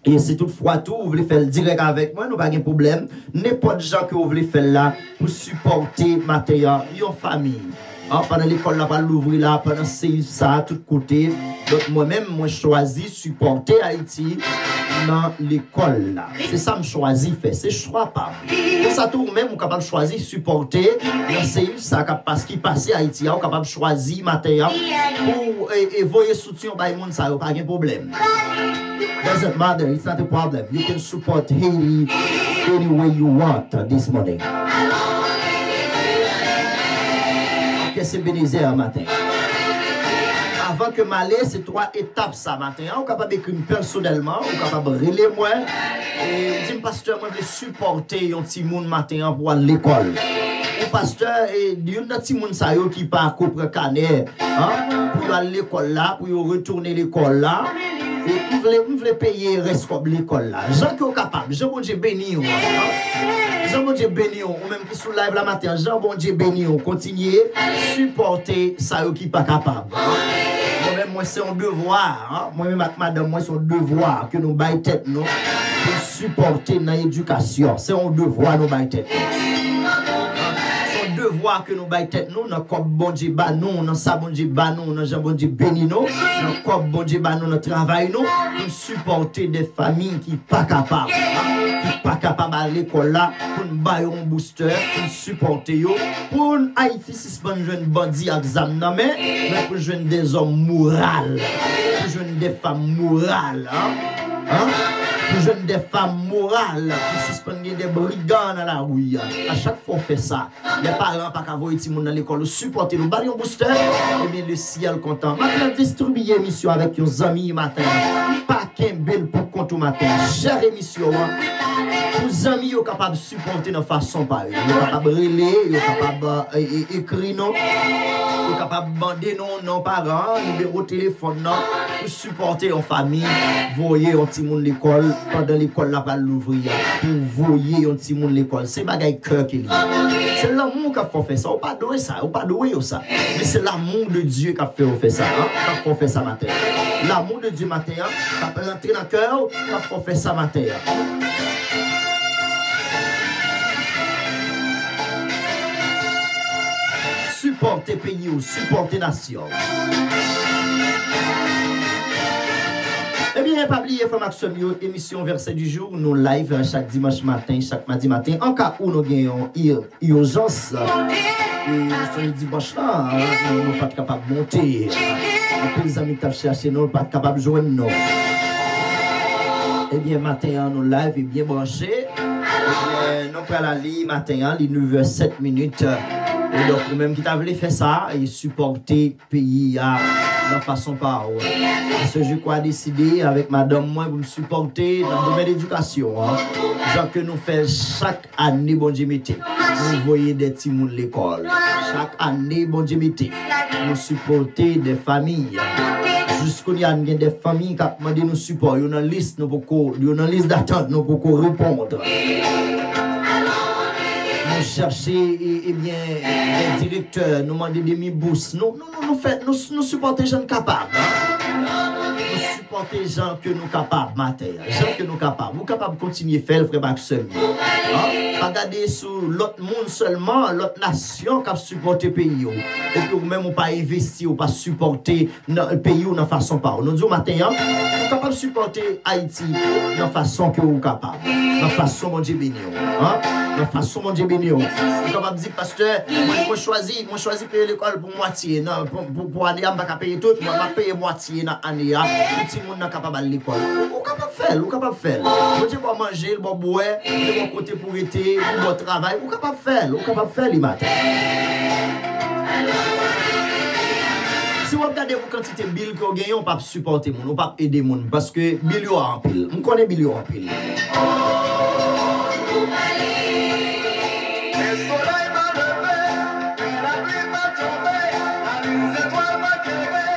[SPEAKER 1] Et si toutefois tout, vous voulez faire direct avec moi, nous pas de problème. N'importe gens que vous voulez faire là pour supporter matin, une famille. Pendant l'école, là, pas l'ouvrir là, pendant ça, tout côté. Donc, moi-même, moi, choisi supporter Haïti dans l'école là. C'est ça que je choisis faire. C'est choix pas. Et ça, tout même, on est capable de choisir supporter dans ça, parce qu'il passe à Haïti, on est capable de choisir matin pour voyer soutien par le monde, ça n'a pas de problème. Doesn't matter, it's not a problem. You can support Haiti any way you want this morning. Qu'est-ce que c'est Bénézère matin? Avant que m'aller, c'est 3 étapes ça matin. On est capable d'écrire personnellement, on est capable de relayer moi. Et dire pasteur, moi je veux supporter un petit monde matin pour aller à l'école. Ou pasteur, il y a un petit monde qui part couper canet pour aller à l'école là, pour retourner à l'école là. Et vous voulez payer le reste comme l'école là. Jean qui est capable, Jean bon Dieu béni. Jean bon Dieu béni, ou même qui sous live la matin, Jean bon Dieu béni, continuez supporter ça qui n'est pas capable. Moi-même, moi, c'est un devoir. Moi-même, avec madame, moi, c'est un devoir que nous baillons tête, nous, pour supporter dans l'éducation. C'est un devoir, nous baillons tête. C'est un devoir que nous baillons tête, nous, dans le bon Dieu, nous, dans ça, bon Dieu, nous, dans Jean bon Dieu, béni, nous, dans le bon Dieu, nous, dans travail, nous, pour supporter des familles qui ne sont pas capables. Qui ne sont pas capables à l'école là, pour nous bailler un booster, pour supporter, pour Haïti, si c'est un jeune bandit à examen, mais pour jouer des hommes moraux, pour jouer des femmes morales, pour jouer des femmes morales, pour suspendre des brigands dans la rue. À chaque fois on fait ça, les parents pas qu'à voir les gens dans l'école, supporter nous, bailler un booster, et bien le ciel content. Maintenant, distribuer émission avec nos amis matin, pas qu'un bel pour compte au matin, chère émission. Pour amis, vous êtes capable de supporter de façon pareille. Vous êtes capable de relayer, vous êtes capable d'écrire, vous êtes capable de demander nos parents, numéro de téléphone, pour supporter en famille. Voyez un petit monde l'école, pendant l'école, là, pas l'ouvrir. Pour voyer un petit monde l'école. C'est bagaille cœur qui est. C'est l'amour qui a fait ça. On pas doué ça, on pas doué ça. Mais c'est l'amour de Dieu qui a fait ça. Qui a fait ça matin. L'amour de Dieu matin, qui a rentré dans le cœur, qui a fait ça matin. Supporter pays ou supporter nation. Eh bien, pas oublier, Femme Action, émission Verset du jour, nous live chaque dimanche matin, chaque mardi matin. En cas où nous gagnons urgence, et ce dimanche là, nous ne sommes pas capables de monter. Les amis qui cherché, nous ne sommes pas capables de joindre nous. Eh bien, matin, nous live est bien branché. Nous prenons la ligne matin, les 9h07. Et donc, nous-mêmes qui t'avons fait ça, et supporter le pays de façon par parce que je crois décider avec madame, moi, pour me supporter dans le domaine de l'éducation. Genre que nous faisons chaque année, bon Dieu, nous voyons des petits mouns de l'école. Chaque année, bon Dieu, nous supporter des familles. Jusqu'au y a des familles qui ont demandé nous support. Il y a une liste d'attente, nous pouvons répondre. Nous chercher bien des directeurs, nous demander des mi-bourses. Nous supporter les gens capables. Nous supporter les gens que nous capables, matin. Les gens que nous capables. Nous capables de continuer à faire le frère Maxime. Pas garder sur l'autre monde seulement, l'autre nation qui a supporté le pays. Et puis même on pas investir ou pas supporter le pays de façon par. Nous disons matin, nous sommes capables de supporter Haïti de façon que vous capable. De façon mon Dieu béni. De façon mon Dieu béni. Vous êtes capable de dire pasteur, moi choisis payer l'école pour moitié. Non, pour année, je ne vais pas payer tout, je vais payer moitié dans l'année. Tout le monde n'est capable de l'école. Vous êtes capable de faire. Vous êtes capable de manger, vous êtes boire, vous êtes côté pour été, vous êtes travail. Vous êtes capable de faire les matins. Si vous regardez la quantité de billes que vous gagnez, on ne peut pas supporter, on ne peut pas aider les gens. Parce que billes sont en pile. On connaît billes en pile.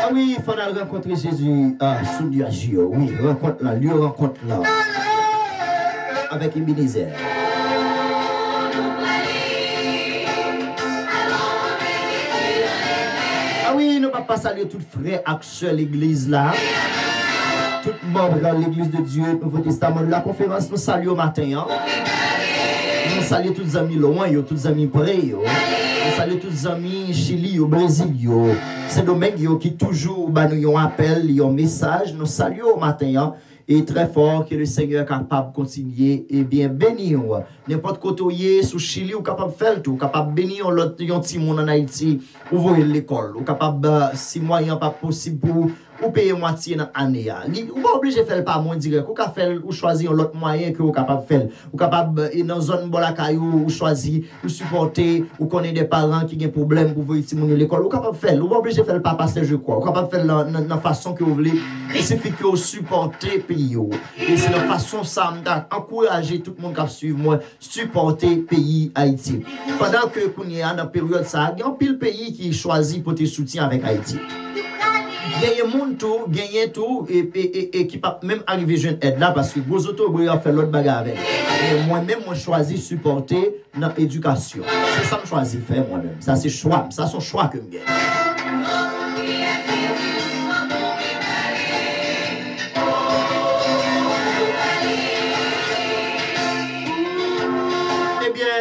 [SPEAKER 1] Ah oui, il faut rencontrer Jésus sous le nuage. Oui, rencontre là, lieu rencontre là. Avec Ebenezer. Ah oui, nous ne pouvons pas saluer tout frère actuel l'église là. Tout membre dans l'église de Dieu, Nouveau Testament, la conférence, nous saluons au matin. Nous saluons tous les amis loin, tous les amis près. Salut tous les amis Chili au Brésil. C'est Domingue qui toujours nous appelle, un message. Nous saluons au matin. Et très fort que le Seigneur est capable de continuer et bien bénir. N'importe côté sous Chili, ou capable de faire tout, capable de bénir l'autre petit monde en Haïti, ouvrir l'école, ou capable, si moyen pas possible pour ou payer moitié dans l'année. Ou pas obligé de faire pas moins direct, ou capable ou choisir l'autre moyen que vous capable de faire. Ou capable dans une zone bolakayou, ou choisir, ou supporter, ou connaître des parents qui ont des problèmes pour voir à l'école, ou capable de faire. Ou pas obligé de faire pas passer je crois. Ou capable de faire de la façon que vous voulez. Il suffit que vous supportez pays. Et c'est la façon ça d'encourager tout le monde qui suit moi supporter pays Haïti. Pendant que qu'on est dans la période ça, il y a un pile pays qui choisit pour te soutenir avec Haïti. Gagner monde tout, gagner tout et qui peut même arriver jeune aide là parce que vos autres vous faire l'autre bagarre avec. Et moi-même moi choisi supporter dans l'éducation. C'est ça que je choisis faire moi-même. Ça c'est choix, ça son choix que je gagne.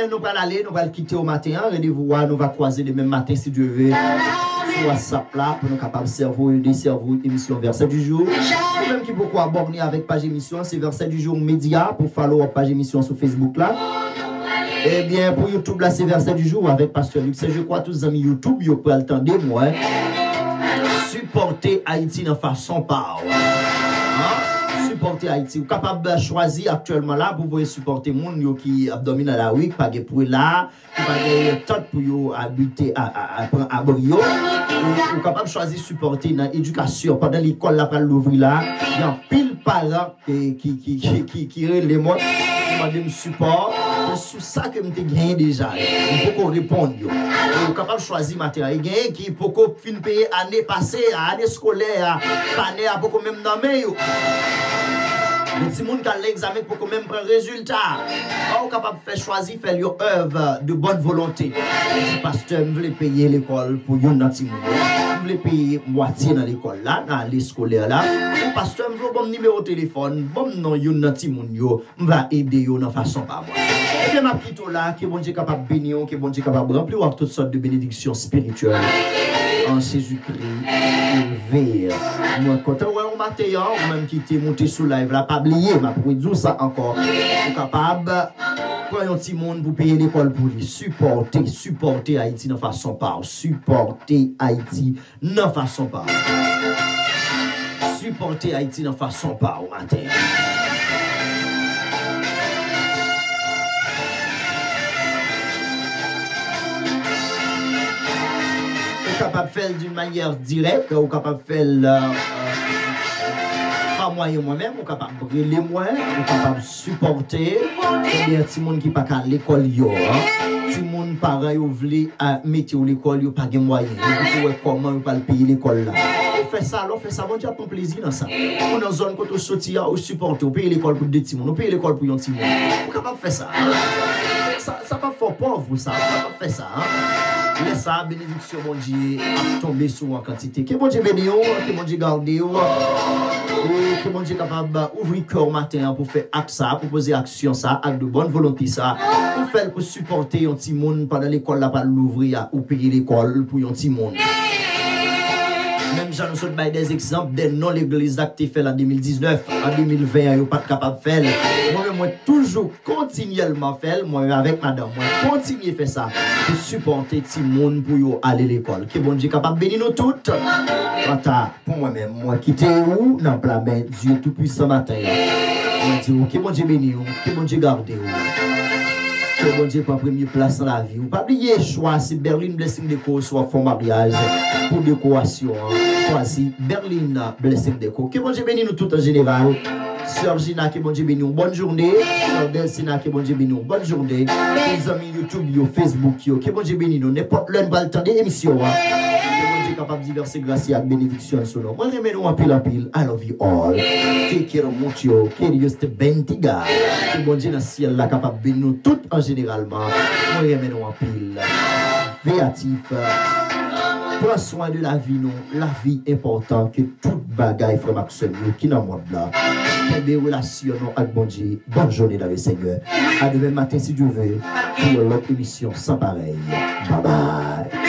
[SPEAKER 1] Nous allons aller, nous allons quitter au matin. Rendez-vous, nous allons croiser le même matin si Dieu veut. Sur WhatsApp là, pour nous capables de servir des cerveaux émission verset du jour. Ou même qui pourquoi abonner avec page émission, c'est verset du jour média pour follow page émission sur Facebook là. Et bien pour YouTube là, c'est verset du jour avec Pasteur Luc. Je crois tous les amis YouTube, vous pouvez attendre moi. Supporter Haïti de façon par. Supporter Haïti. Vous êtes capable de choisir actuellement là pour vous supporter les gens qui abdominent dans la rue, pas de pour là, pas de temps pour habiter à Brio. Vous êtes capable de choisir supporter dans l'éducation. Pendant l'école là, pour l'ouvrir là, il y a pile parents qui relèvent moi, qui me support. C'est ça que je gagne déjà. Il faut qu'on réponde. Vous êtes capable de choisir matériel. Il y a qui peut fin payer année passée, année scolaire, année à beaucoup même dans le les petits gens qui ont l'examen pour même prendre résultat. Vous êtes capable de faire choisir, faire une œuvre de bonne volonté. Le pasteur veut payer l'école pour une petite monde. Vous voulez payer moitié dans l'école là, dans les scolaires là. Le pasteur veut bon numéro de téléphone, bon non, une petite monde, va aider de façon par moi. Et bien ma petite là, qui est bon Dieu capable de bénir, qui est bon Dieu capable de remplir toutes sortes de bénédictions spirituelles. En Jésus-Christ, élevé. Moi, quand on matin, ou même qui t'est monté sous live, là, pas oublier, ma pour dire ça encore. Vous capable, prendre un petit monde pour payer l'école pour lui. Supporter Haïti de façon par. Supporter Haïti de façon par. Supporter Haïti de façon par au matin. Capable de faire d'une manière directe, ou capable de faire pas moyen moi-même, ou capable de brûler moi, ou capable de supporter. Il y a des gens qui ne sont pas à l'école. Des gens parents qui veulent mettre l'école, ils n'ont pas de moyens. Ils ne comment ils peuvent payer l'école là. On fait ça, bon Dieu a ton plaisir dans ça. On est dans une zone quand on sortit, on supporte, on paye l'école pour des petits gens, on paye l'école pour un petit monde. On est capable de faire ça. Ça pas fort pauvre, ça. On ne peut pas faire ça. Laisse ça, bénédiction, mon Dieu, à tomber sur en quantité. Que mon Dieu bénisse, que mon Dieu garde, que mon Dieu capable d'ouvrir le cœur matin pour faire acte ça, pour poser action ça, avec de bonne volonté ça, pour faire pour supporter un petit monde pendant l'école là, pour l'ouvrir ou payer l'école pour un petit monde. Même j'en ai des exemples des non-l'église qui fait en 2019, en 2020, ils ne sont pas capables de faire. Moi, toujours continuellement faire, moi avec madame, moi continuer à faire ça pour supporter tout le monde pour aller à l'école. Que bon Dieu capable de bénir nous toutes. Pour moi-même, moi quitter où dans le plan Dieu tout-puissant matin. Moi dis que bon Dieu bénisse, que bon Dieu garde. Que bon Dieu prend première place dans la vie. Ou pas oublier choix, si Berlin Blessing Déco soit fond mariage pour décoration. Choisi Berlin Blessing Déco. Que bon Dieu bénisse nous tout en général. Sœur Gina, que bon Dieu bénisse nous bonne journée. Sœur Delsina, que bon Dieu bénisse nous bonne journée. Les amis YouTube, Facebook, que bon Dieu bénisse nous n'importe l'un va le temps d'émission. Que bon Dieu capable de diverser grâce et bénédiction sur nous. Moi, remets nous en pile. I love you all. Take care of mucho. Que Dieu te bendiga. Que bon Dieu dans le ciel là capable de bénir nous toutes en généralement. Moi, remets nous en pile. Véatif. Prends soin de la vie, non. La vie est importante que toute bagaille, frère Maxime, qui dans le monde là. des relations avec bon Dieu. Bonne journée dans le Seigneur. À demain matin si Dieu veut pour l'autre émission sans pareil. Bye bye.